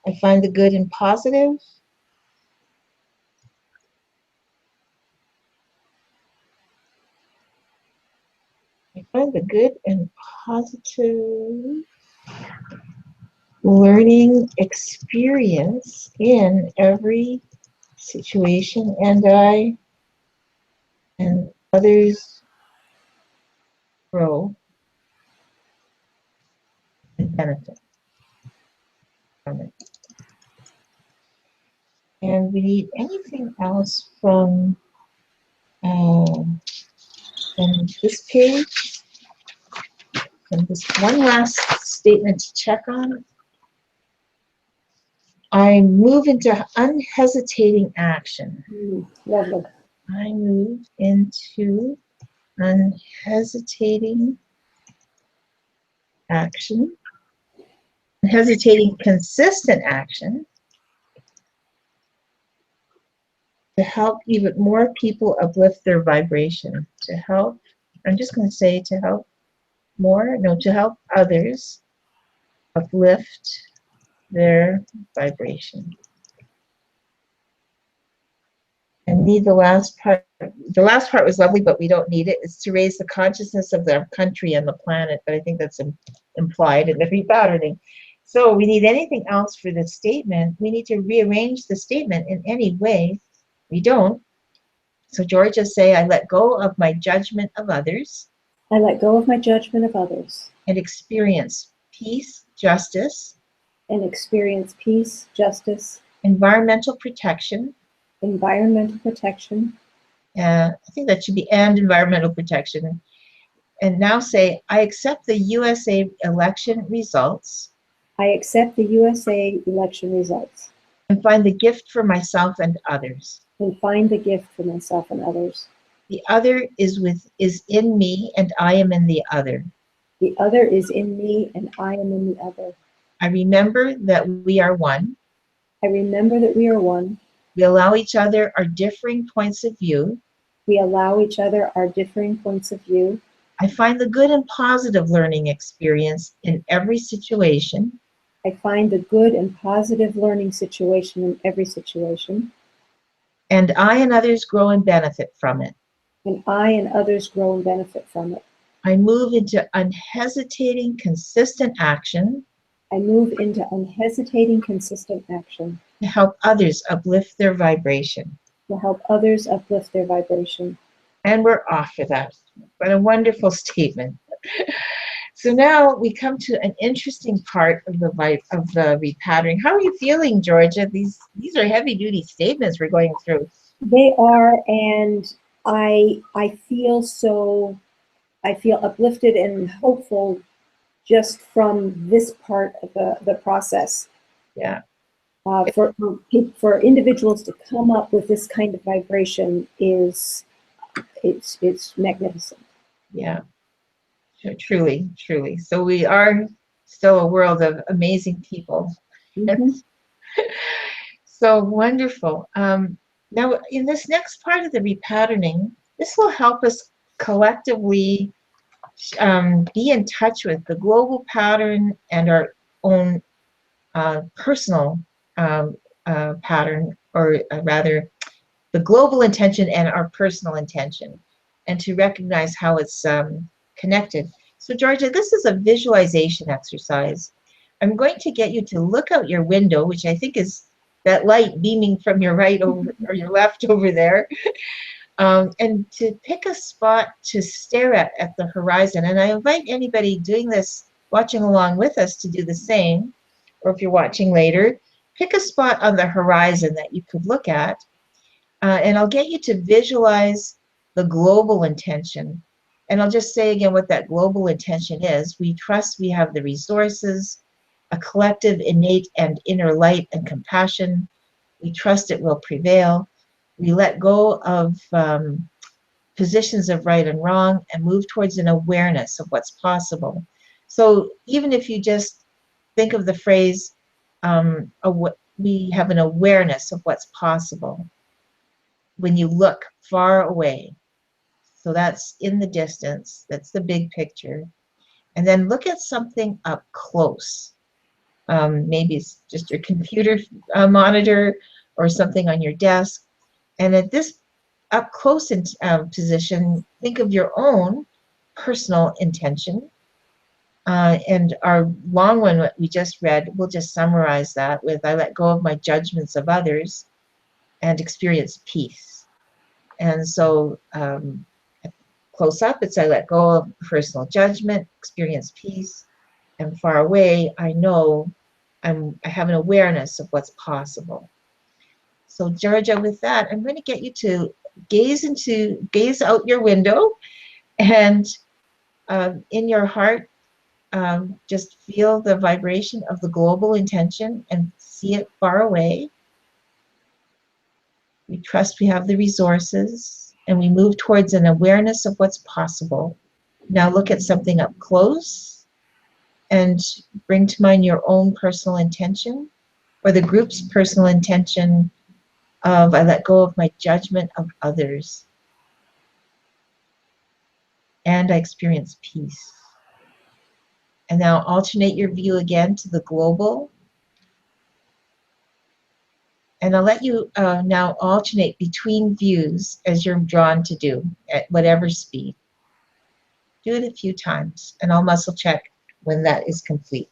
I find the good and positive. I find the good and positive learning experience in every situation, and I and others grow and benefit from it. And we need anything else from this page, and this one last statement to check on. I move into unhesitating action. Lovely. I move into unhesitating action. Unhesitating consistent action to help even more people uplift their vibration. To help, I'm just going to say to help more, no, to help others uplift their vibration. And need the last part. The last part was lovely, but we don't need it. It's to raise the consciousness of our country and the planet, but I think that's implied in the repatterning. So we need anything else for this statement. We need to rearrange the statement in any way. We don't. So Georgia say, I let go of my judgment of others. I let go of my judgment of others. And experience peace, justice. And experience peace, justice. Environmental protection. Environmental protection. I think that should be and environmental protection. And now say, I accept the USA election results. I accept the USA election results. And find the gift for myself and others. And find the gift for myself and others. The other is in me, and I am in the other. The other is in me, and I am in the other. I remember that we are one. I remember that we are one. We allow each other our differing points of view. We allow each other our differing points of view. I find the good and positive learning experience in every situation. I find the good and positive learning situation in every situation. And I and others grow and benefit from it. And I and others grow and benefit from it. I move into unhesitating, consistent action I move into unhesitating, consistent action to help others uplift their vibration. to help others uplift their vibration. And we're off for that. What a wonderful statement. So now we come to an interesting part of the repatterning. How are you feeling, Georgia? These are heavy duty statements we're going through. They are, and I feel so, I feel uplifted and hopeful just from this part of the process. Yeah. For individuals to come up with this kind of vibration is, it's magnificent. Yeah. Truly, truly. So we are still a world of amazing people. Mm-hmm. So wonderful. Now, in this next part of the repatterning, this will help us collectively be in touch with the global pattern and our own personal pattern, or rather, the global intention and our personal intention, and to recognize how it's connected. So, Georgia, this is a visualization exercise. I'm going to get you to look out your window, which I think is that light beaming from your right over or your left over there, and to pick a spot to stare at the horizon. And I invite anybody doing this, watching along with us, to do the same. Or if you're watching later, pick a spot on the horizon that you could look at. And I'll get you to visualize the global intention. And I'll just say again what that global intention is. We trust we have the resources, a collective innate and inner light and compassion. We trust it will prevail. We let go of positions of right and wrong and move towards an awareness of what's possible. So even if you just think of the phrase, we have an awareness of what's possible when you look far away. So that's in the distance, that's the big picture. And then look at something up close. Maybe it's just your computer monitor or something on your desk. And at this up close position, think of your own personal intention. And our long one, what we just read, we'll just summarize that with, I let go of my judgments of others and experience peace. And so close up, it's I let go of personal judgment, experience peace. And far away, I know I have an awareness of what's possible. So Georgia, with that, I'm going to get you to gaze out your window, and in your heart, just feel the vibration of the global intention and see it far away. We trust we have the resources, and we move towards an awareness of what's possible. Now look at something up close and bring to mind your own personal intention, or the group's personal intention of, I let go of my judgment of others, and I experience peace. And now alternate your view again to the global. And I'll let you now alternate between views as you're drawn to do at whatever speed. Do it a few times, and I'll muscle check when that is complete.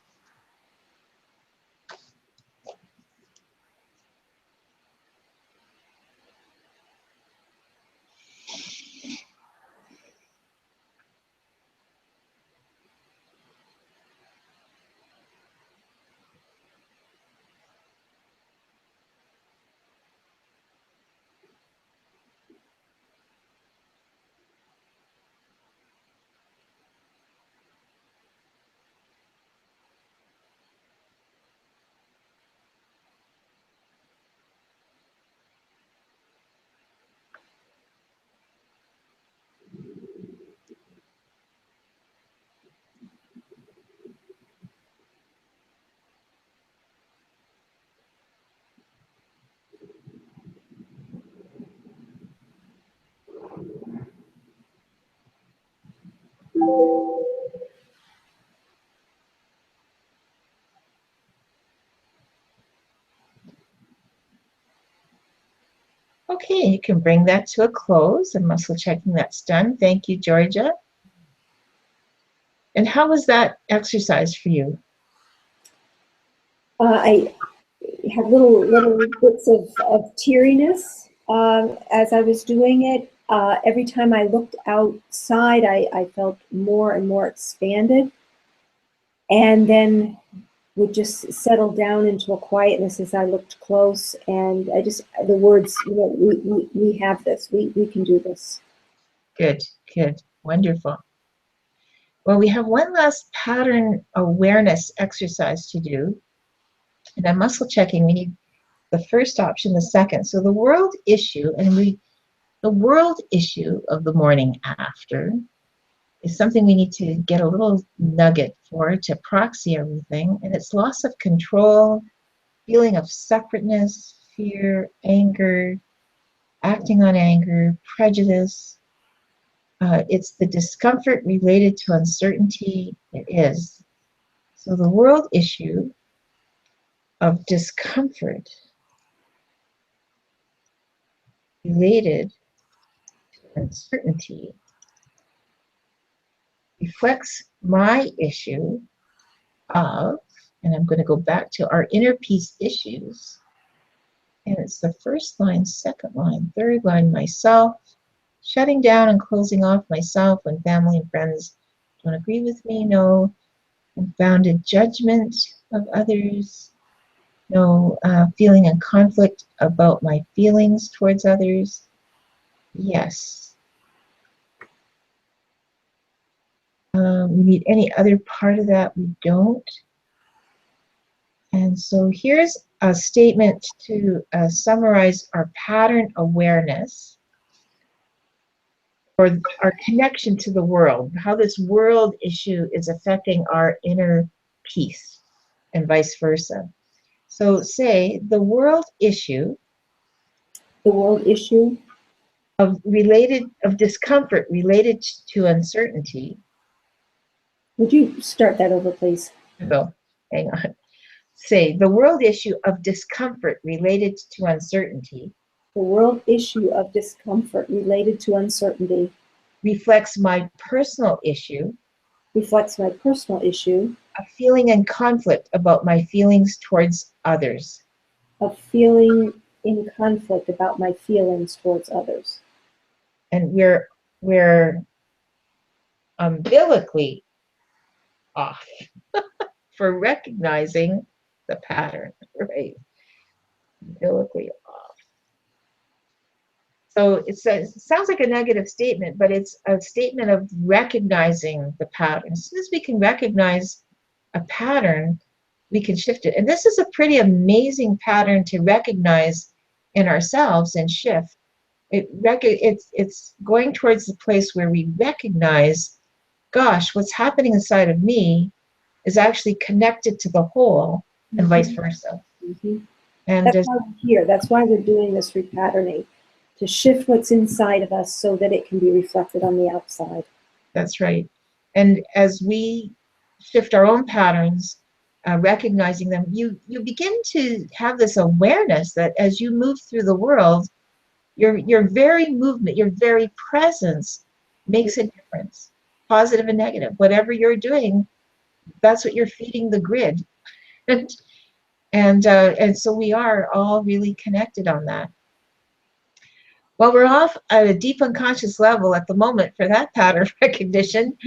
Okay, you can bring that to a close, and muscle checking that's done. Thank you, Georgia. And how was that exercise for you? I had little bits of teariness as I was doing it. Every time I looked outside, I felt more and more expanded, and then would just settle down into a quietness as I looked close. And I just, the words, you know, we have this, we can do this. Good, good, wonderful. Well, we have one last pattern awareness exercise to do. And I'm muscle checking. We need the first option, the second. So the world issue, the world issue of the morning after is something we need to get a little nugget for to proxy everything. And it's loss of control, feeling of separateness, fear, anger, acting on anger, prejudice. It's the discomfort related to uncertainty. It is. So the world issue of discomfort related to uncertainty reflects my issue of, and I'm going to go back to our inner peace issues. And it's the first line, second line, third line, myself, shutting down and closing off myself when family and friends don't agree with me. No unfounded judgment of others. No feeling in conflict about my feelings towards others. Yes. We need any other part of that. We don't. And so here's a statement to summarize our pattern awareness, or our connection to the world, how this world issue is affecting our inner peace and vice versa. So say the world issue The world issue. of discomfort related to uncertainty. Would you start that over, please? So hang on. Say the world issue of discomfort related to uncertainty The world issue of discomfort related to uncertainty reflects my personal issue reflects my personal issue of feeling in conflict about my feelings towards others. of feeling in conflict about my feelings towards others. And we're umbilically off for recognizing the pattern, right? Umbilically off. So it sounds like a negative statement, but it's a statement of recognizing the pattern. As soon as we can recognize a pattern, we can shift it. And this is a pretty amazing pattern to recognize in ourselves and shift. It's going towards the place where we recognize, gosh, what's happening inside of me is actually connected to the whole, and vice versa. And That's why we're here. That's why we're doing this repatterning, to shift what's inside of us so that it can be reflected on the outside. that's right. And as we shift our own patterns, recognizing them, you begin to have this awareness that as you move through the world, your very movement, your very presence makes a difference, positive and negative. Whatever you're doing, that's what you're feeding the grid. And so we are all really connected on that. Well, we're off at a deep unconscious level at the moment for that pattern recognition.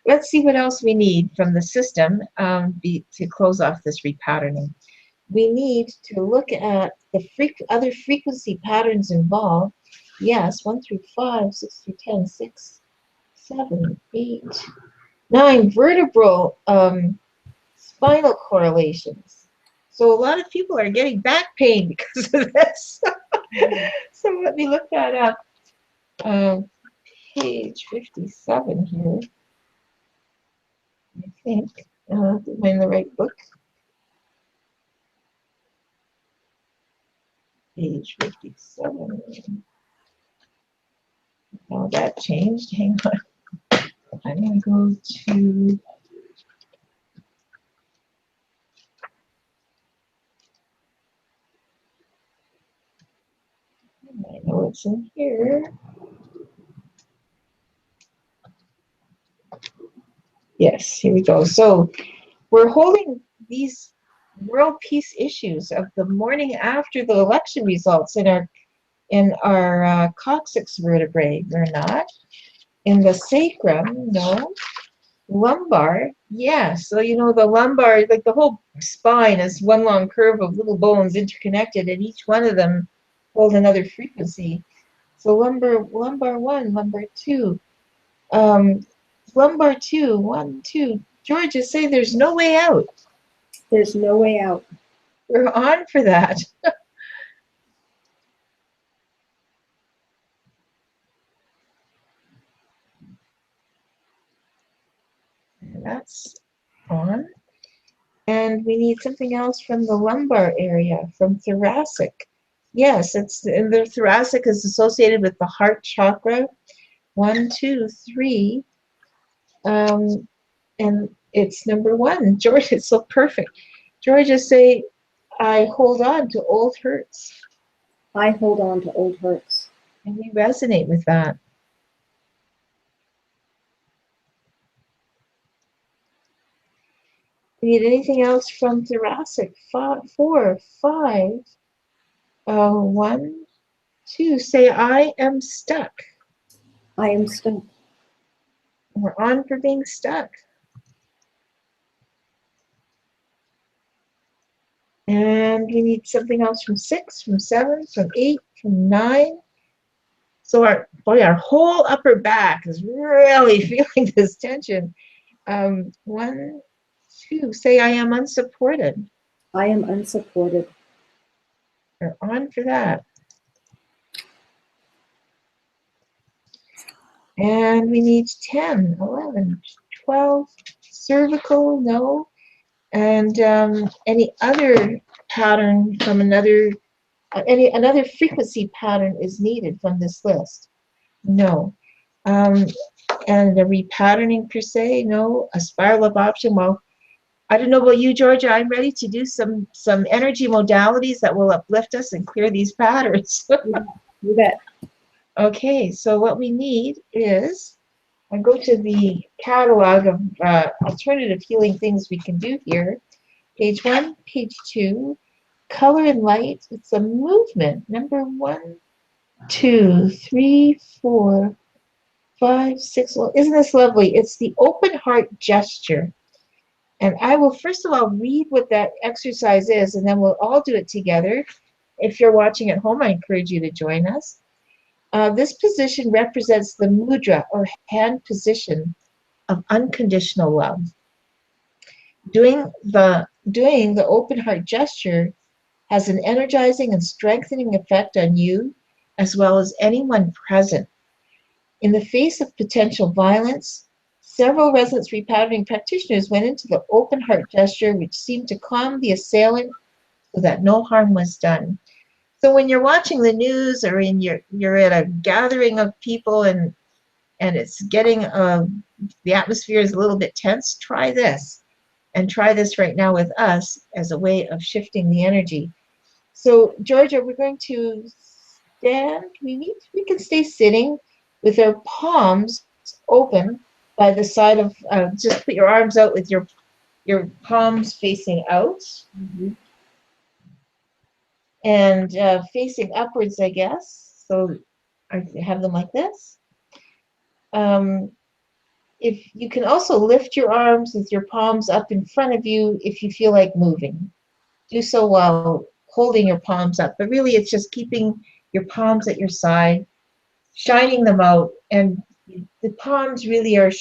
Let's see what else we need from the system to close off this repatterning. We need to look at the other frequency patterns involved. Yes, 1 through 5, 6 through 10, 6, 7, 8, 9 vertebral spinal correlations. So a lot of people are getting back pain because of this. So let me look that up. Page 57 here. I think. Am I in the right book? Page 57. Oh, that changed. Hang on. I'm going to go to. I know it's in here. Yes, here we go. So we're holding these world peace issues of the morning after the election results in our coccyx vertebrae. We're not. In the sacrum, no. Lumbar, yes. So you know the lumbar, like the whole spine is one long curve of little bones interconnected, and each one of them hold another frequency. So lumbar one, lumbar two, lumbar two, one, two. Georgia, say there's no way out. There's no way out. We're on for that. That's on. And we need something else from the lumbar area, from thoracic. Yes, and the thoracic is associated with the heart chakra. One, two, three. And it's number one. George, it's so perfect. Georgia, say, I hold on to old hurts. I hold on to old hurts. And we resonate with that. We need anything else from thoracic? Four, five. One, two. Say, I am stuck. I am stuck. We're on for being stuck. And we need something else from 6, from 7, from 8, from 9. So our whole upper back is really feeling this tension. 1, 2, say I am unsupported. I am unsupported. We're on for that. And we need 10, 11, 12, cervical, no. And any other pattern from another frequency pattern is needed from this list. No. And the repatterning per se, no. A spiral of option, well, I don't know about you, Georgia. I'm ready to do some energy modalities that will uplift us and clear these patterns. You bet. Okay, so what we need is, I go to the catalog of alternative healing things we can do here. Page 1, page 2, color and light. It's a movement. Number 1, 2, 3, 4, 5, 6. Well, isn't this lovely? It's the open heart gesture. And I will first of all read what that exercise is, and then we'll all do it together. If you're watching at home, I encourage you to join us. This position represents the mudra, or hand position, of unconditional love. Doing the open heart gesture has an energizing and strengthening effect on you, as well as anyone present. In the face of potential violence, several resonance repatterning practitioners went into the open heart gesture, which seemed to calm the assailant so that no harm was done. So when you're watching the news, or you're at a gathering of people and it's getting the atmosphere is a little bit tense, try this. And try this right now with us as a way of shifting the energy. So Georgia, we're going to stand. We can stay sitting with our palms open by the side of, just put your arms out with your palms facing out. Mm-hmm. And facing upwards, I guess. So I have them like this. If you can also lift your arms with your palms up in front of you if you feel like moving. Do so while holding your palms up, but really it's just keeping your palms at your side, shining them out, and the palms really are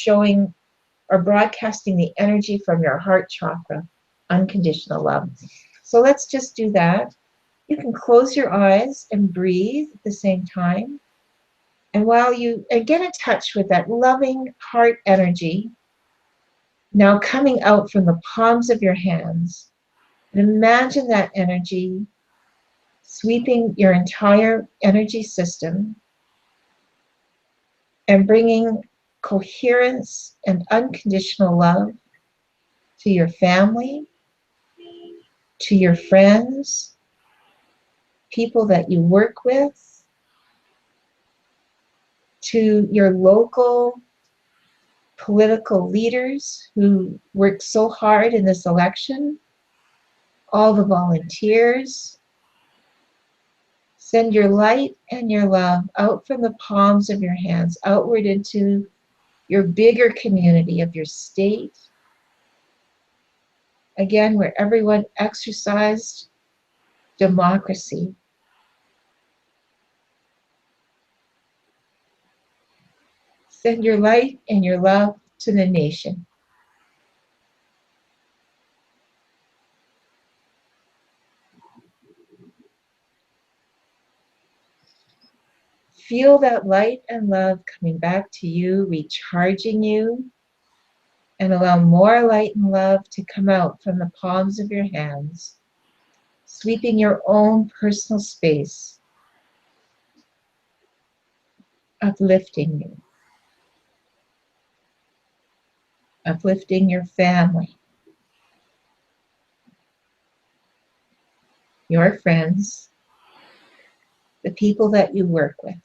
broadcasting the energy from your heart chakra, unconditional love. So let's just do that. You can close your eyes and breathe at the same time. And while you get in touch with that loving heart energy, now coming out from the palms of your hands, and imagine that energy sweeping your entire energy system and bringing coherence and unconditional love to your family, to your friends, people that you work with, to your local political leaders who worked so hard in this election, all the volunteers. Send your light and your love out from the palms of your hands, outward into your bigger community of your state. Again, where everyone exercised democracy. Send your light and your love to the nation. Feel that light and love coming back to you, recharging you, and allow more light and love to come out from the palms of your hands, sweeping your own personal space, uplifting you, uplifting your family, your friends, the people that you work with,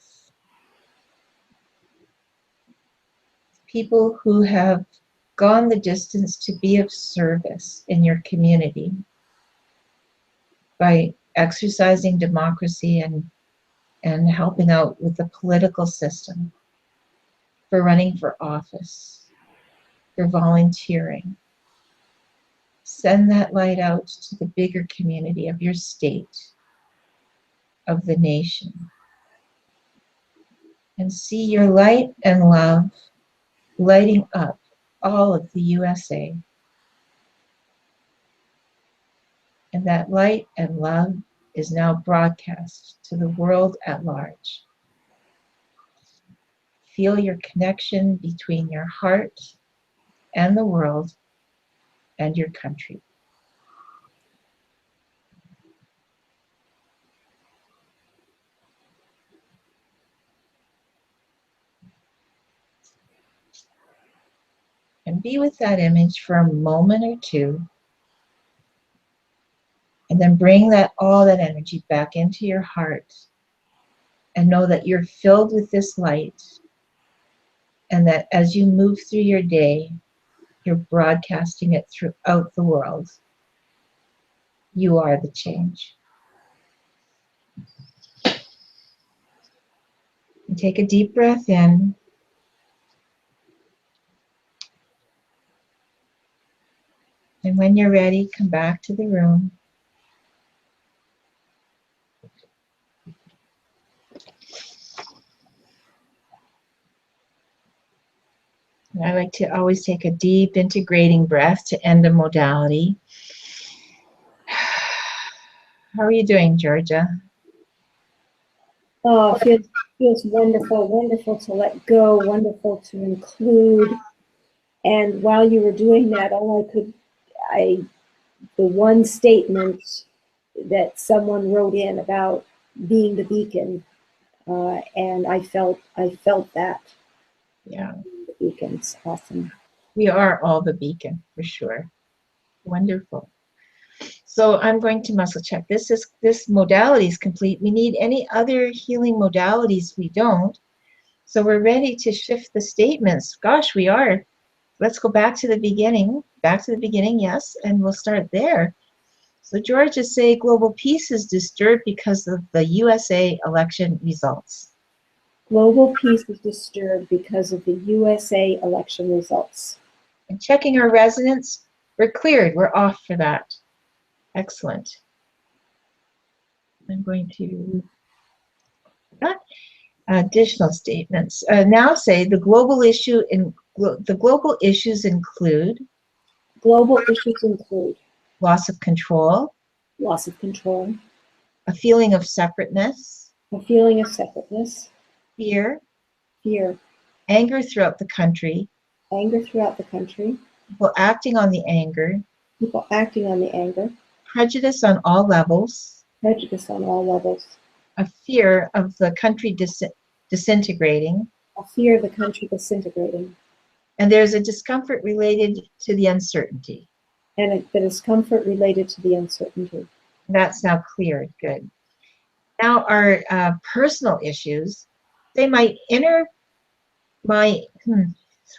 people who have gone the distance to be of service in your community by exercising democracy and helping out with the political system, for running for office, for volunteering. Send that light out to the bigger community of your state, of the nation. And see your light and love lighting up all of the USA. And that light and love is now broadcast to the world at large. Feel your connection between your heart and the world and your country. And be with that image for a moment or two. And then bring all that energy back into your heart. And know that you're filled with this light. And that as you move through your day, you're broadcasting it throughout the world. You are the change. And take a deep breath in. And when you're ready, come back to the room. And I like to always take a deep integrating breath to end a modality. How are you doing, Georgia? Oh, feels wonderful, wonderful to let go, wonderful to include. And while you were doing that, the one statement that someone wrote in about being the beacon, and I felt that. Yeah. The beacon's awesome. We are all the beacon, for sure. Wonderful. So I'm going to muscle check. This modality is complete. We need any other healing modalities? We don't. So we're ready to shift the statements. Gosh, we are. Let's go back to the beginning. Back to the beginning, yes, and we'll start there. So Georgia say global peace is disturbed because of the USA election results. Global peace is disturbed because of the USA election results. And checking our resonance, we're cleared. We're off for that. Excellent. I'm going to additional statements. Now say the global issues include Global issues include loss of control, loss of control, a feeling of separateness, a feeling of separateness, fear, fear, anger throughout the country, anger throughout the country, people acting on the anger, people acting on the anger, prejudice on all levels, prejudice on all levels, a fear of the country disintegrating, a fear of the country disintegrating, and there's a discomfort related to the uncertainty. and the discomfort related to the uncertainty. That's now cleared. Good. Now our personal issues, they might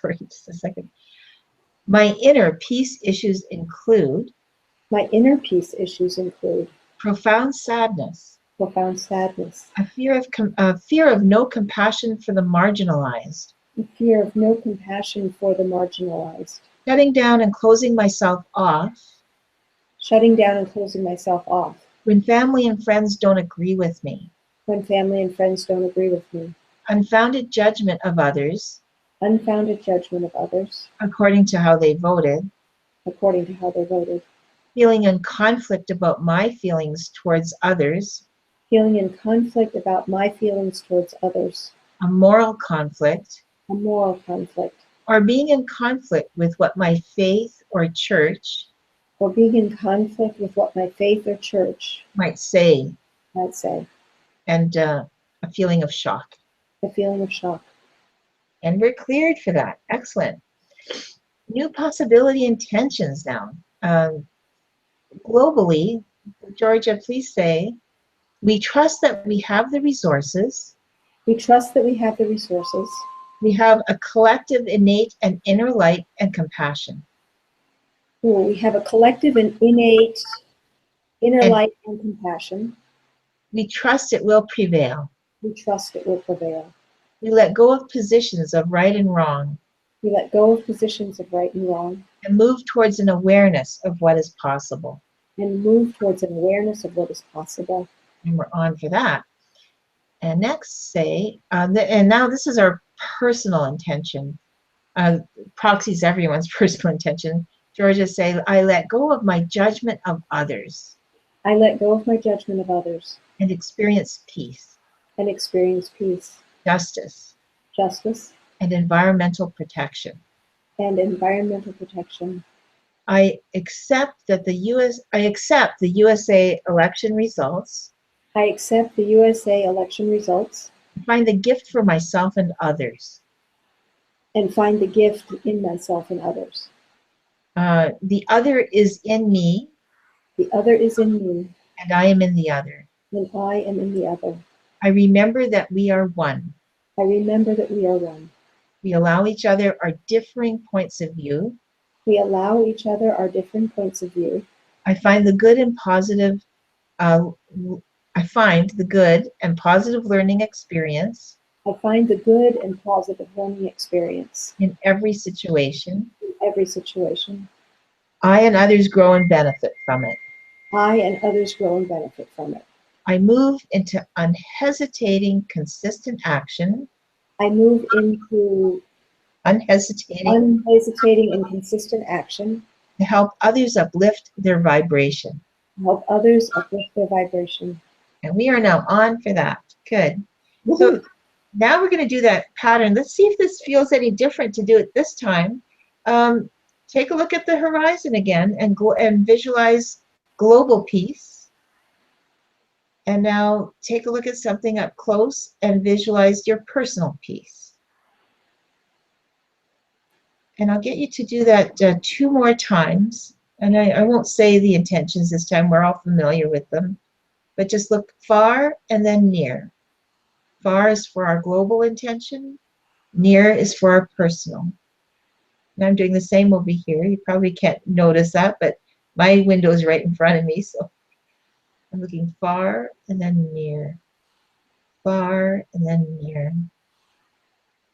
Sorry, just a second. My inner peace issues include My inner peace issues include profound sadness, profound sadness, a fear of no compassion for the marginalized, a fear of no compassion for the marginalized, shutting down and closing myself off shutting down and closing myself off when family and friends don't agree with me, when family and friends don't agree with me, unfounded judgment of others unfounded judgment of others according to how they voted, according to how they voted, feeling in conflict about my feelings towards others, feeling in conflict about my feelings towards others, a moral conflict, a moral conflict, or being in conflict with what my faith or church or being in conflict with what my faith or church might say, might say, and a feeling of shock. a feeling of shock. And we're cleared for that. Excellent. New possibility intentions now. Globally, Georgia, please say, we trust that we have the resources. We trust that we have the resources. We have a collective innate and inner light and compassion. We have a collective and innate inner And light and compassion. we trust it will prevail. We trust it will prevail. We let go of positions of right and wrong We let go of positions of right and wrong and move towards an awareness of what is possible. and move towards an awareness of what is possible. And we're on for that. And next say, and now this is our personal intention. Proxy's everyone's personal intention. Georgia say, I let go of my judgment of others I let go of my judgment of others and experience peace, and experience peace, justice, justice, and environmental protection. and environmental protection. I accept the USA election results. I accept the USA election results Find the gift for myself and others. and find the gift in myself and others. The other is in me, The other is in me, and I am in the other. and I am in the other. I remember that we are one. I remember that we are one. We allow each other our differing points of view. We allow each other our different points of view. I find the good and positive. I find the good and positive learning experience I find the good and positive learning experience in every situation. in every situation. I and others grow and benefit from it. I and others grow and benefit from it. I move into unhesitating, consistent action. I move into Unhesitating unhesitating and consistent action to help others uplift their vibration. to help others uplift their vibration. And we are now on for that. Good. Woohoo! So now we're going to do that pattern. Let's see if this feels any different to do it this time. Take a look at the horizon again and go and visualize global peace. And now take a look at something up close and visualize your personal peace. And I'll get you to do that 2 more times. And I won't say the intentions this time. We're all familiar with them. But just look far and then near. Far is for our global intention. Near is for our personal. And I'm doing the same over here. You probably can't notice that, but my window is right in front of me. So I'm looking far and then near. Far and then near.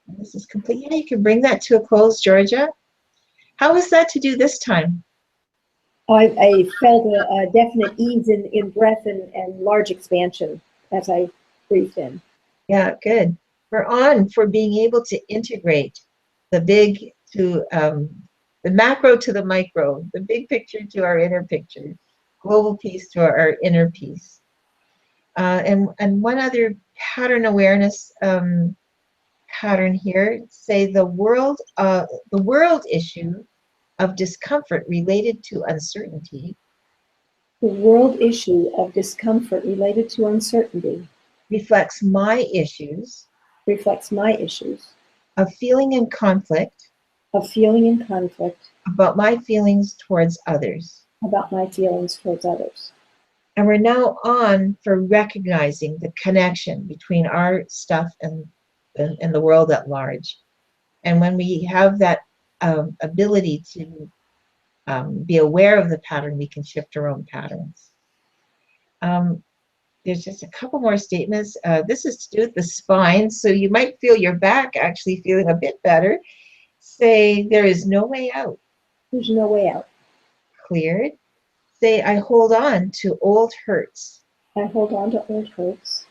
And this is complete. Yeah, you can bring that to a close, Georgia. How was that to do this time? I felt a definite ease in breath and large expansion as I breathed in. Yeah, good. We're on for being able to integrate the big to the macro to the micro, the big picture to our inner picture, global peace to our inner peace. And one other pattern awareness pattern here, say the world issue of discomfort related to uncertainty The world issue of discomfort related to uncertainty reflects my issues reflects my issues of feeling in conflict of feeling in conflict about my feelings towards others. about my feelings towards others. And we're now on for recognizing the connection between our stuff and the world at large. And when we have that ability to be aware of the pattern, we can shift our own patterns. There's just a couple more statements. This is to do with the spine, so you might feel your back actually feeling a bit better. Say, there is no way out. There's no way out. Cleared. Say, I hold on to old hurts. I hold on to old hurts.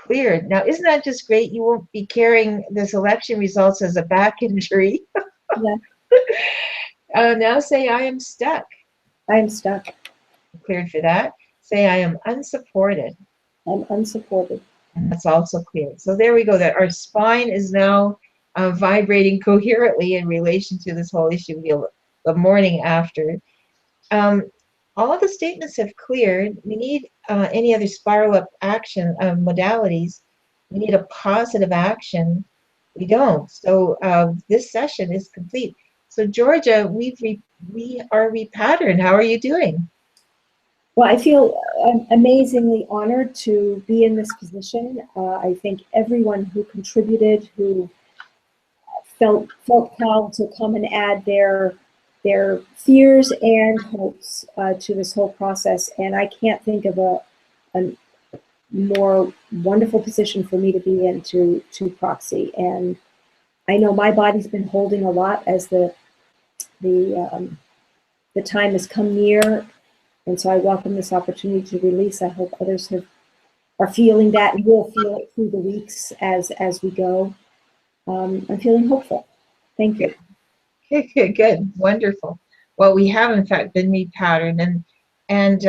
Cleared. Now, isn't that just great? You won't be carrying this election results as a back injury. Yeah. Now say, I am stuck. I am stuck. Cleared for that. Say, I am unsupported. I'm unsupported. And that's also cleared. So there we go. That our spine is now vibrating coherently in relation to this whole issue the morning after. All of the statements have cleared. We need any other spiral up action modalities. We need a positive action. We don't. So this session is complete. So Georgia, we are repatterned. How are you doing? Well, I feel amazingly honored to be in this position. I think everyone who contributed, who felt proud to come and add their fears and hopes to this whole process. And I can't think of a more wonderful position for me to be in to Proxy. And I know my body's been holding a lot as the time has come near. And so I welcome this opportunity to release. I hope others are feeling that and will feel it through the weeks as we go. I'm feeling hopeful. Thank you. Good, wonderful. Well, we have in fact been repatterned, and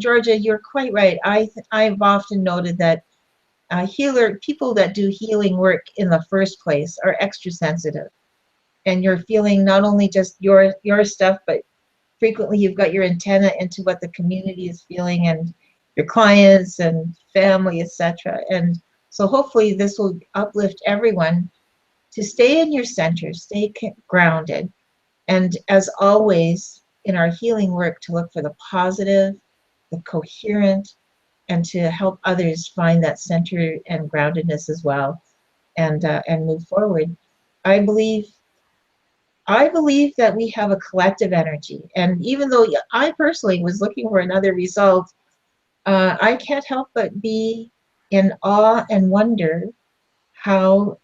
Georgia, you're quite right. I've often noted that people that do healing work in the first place are extra sensitive, and you're feeling not only just your stuff, but frequently you've got your antenna into what the community is feeling and your clients and family, etc. And so hopefully this will uplift everyone to stay in your center, stay grounded, and as always in our healing work, to look for the positive, the coherent, and to help others find that center and groundedness as well, and move forward. I believe that we have a collective energy, and even though I personally was looking for another result, I can't help but be in awe and wonder how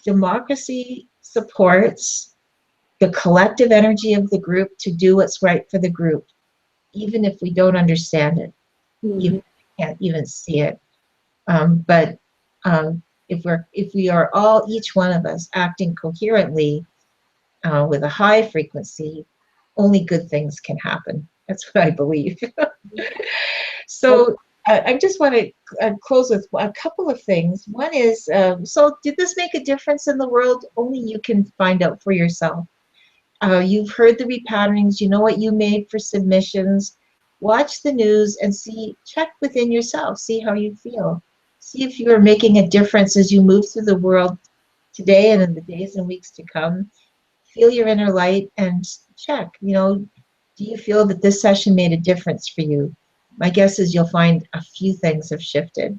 democracy supports the collective energy of the group to do what's right for the group, even if we don't understand it, even if we can't even see it. But if we are all, each one of us, acting coherently with a high frequency, only good things can happen. That's what I believe. So I just want to close with a couple of things. One is, so did this make a difference in the world? Only you can find out for yourself. You've heard the repatternings, you know what you made for submissions. Watch the news and check within yourself, see how you feel. See if you are making a difference as you move through the world today and in the days and weeks to come. Feel your inner light and check, do you feel that this session made a difference for you? My guess is you'll find a few things have shifted.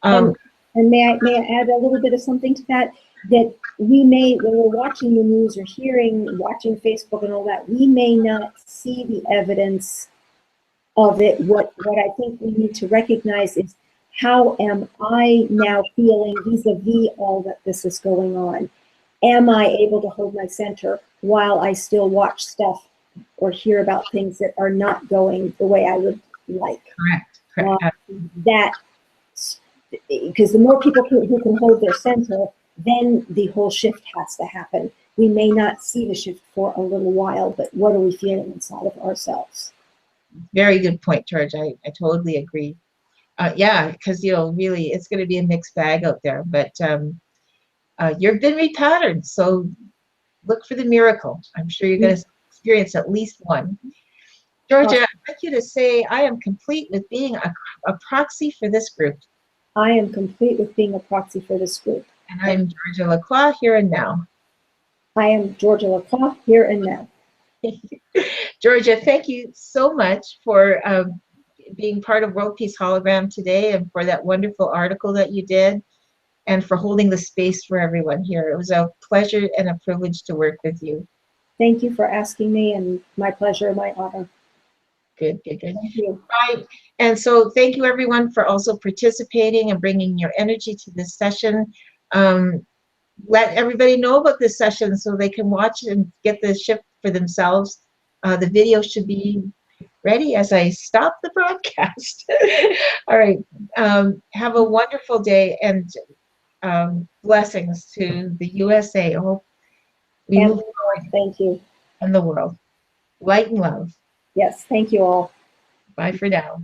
And may I add a little bit of something to that? That we may, when we're watching the news or watching Facebook and all that, we may not see the evidence of it. What I think we need to recognize is, how am I now feeling vis-a-vis all that this is going on? Am I able to hold my center while I still watch stuff or hear about things that are not going the way I would like? Correct. Because the more people who can hold their center, then the whole shift has to happen. We may not see the shift for a little while, but what are we feeling inside of ourselves? Very good point, George. I totally agree. Yeah, because really it's going to be a mixed bag out there, but you've been repatterned, so look for the miracle. I'm sure you're going to experience at least one. Georgia, I'd like you to say, I am complete with being a proxy for this group. I am complete with being a proxy for this group. And I am Georgia LaCroix, here and now. I am Georgia LaCroix, here and now. Georgia, thank you so much for being part of World Peace Hologram today and for that wonderful article that you did. and for holding the space for everyone here. It was a pleasure and a privilege to work with you. Thank you for asking me, and my pleasure, my honor. Good, good, good. Thank you. Right. And so thank you everyone for also participating and bringing your energy to this session. Let everybody know about this session so they can watch and get the shift for themselves. The video should be ready as I stop the broadcast. All right. Have a wonderful day, and blessings to the USA. I hope we And move forward thank you. in the world. Light and love. Yes, thank you all. Bye for now.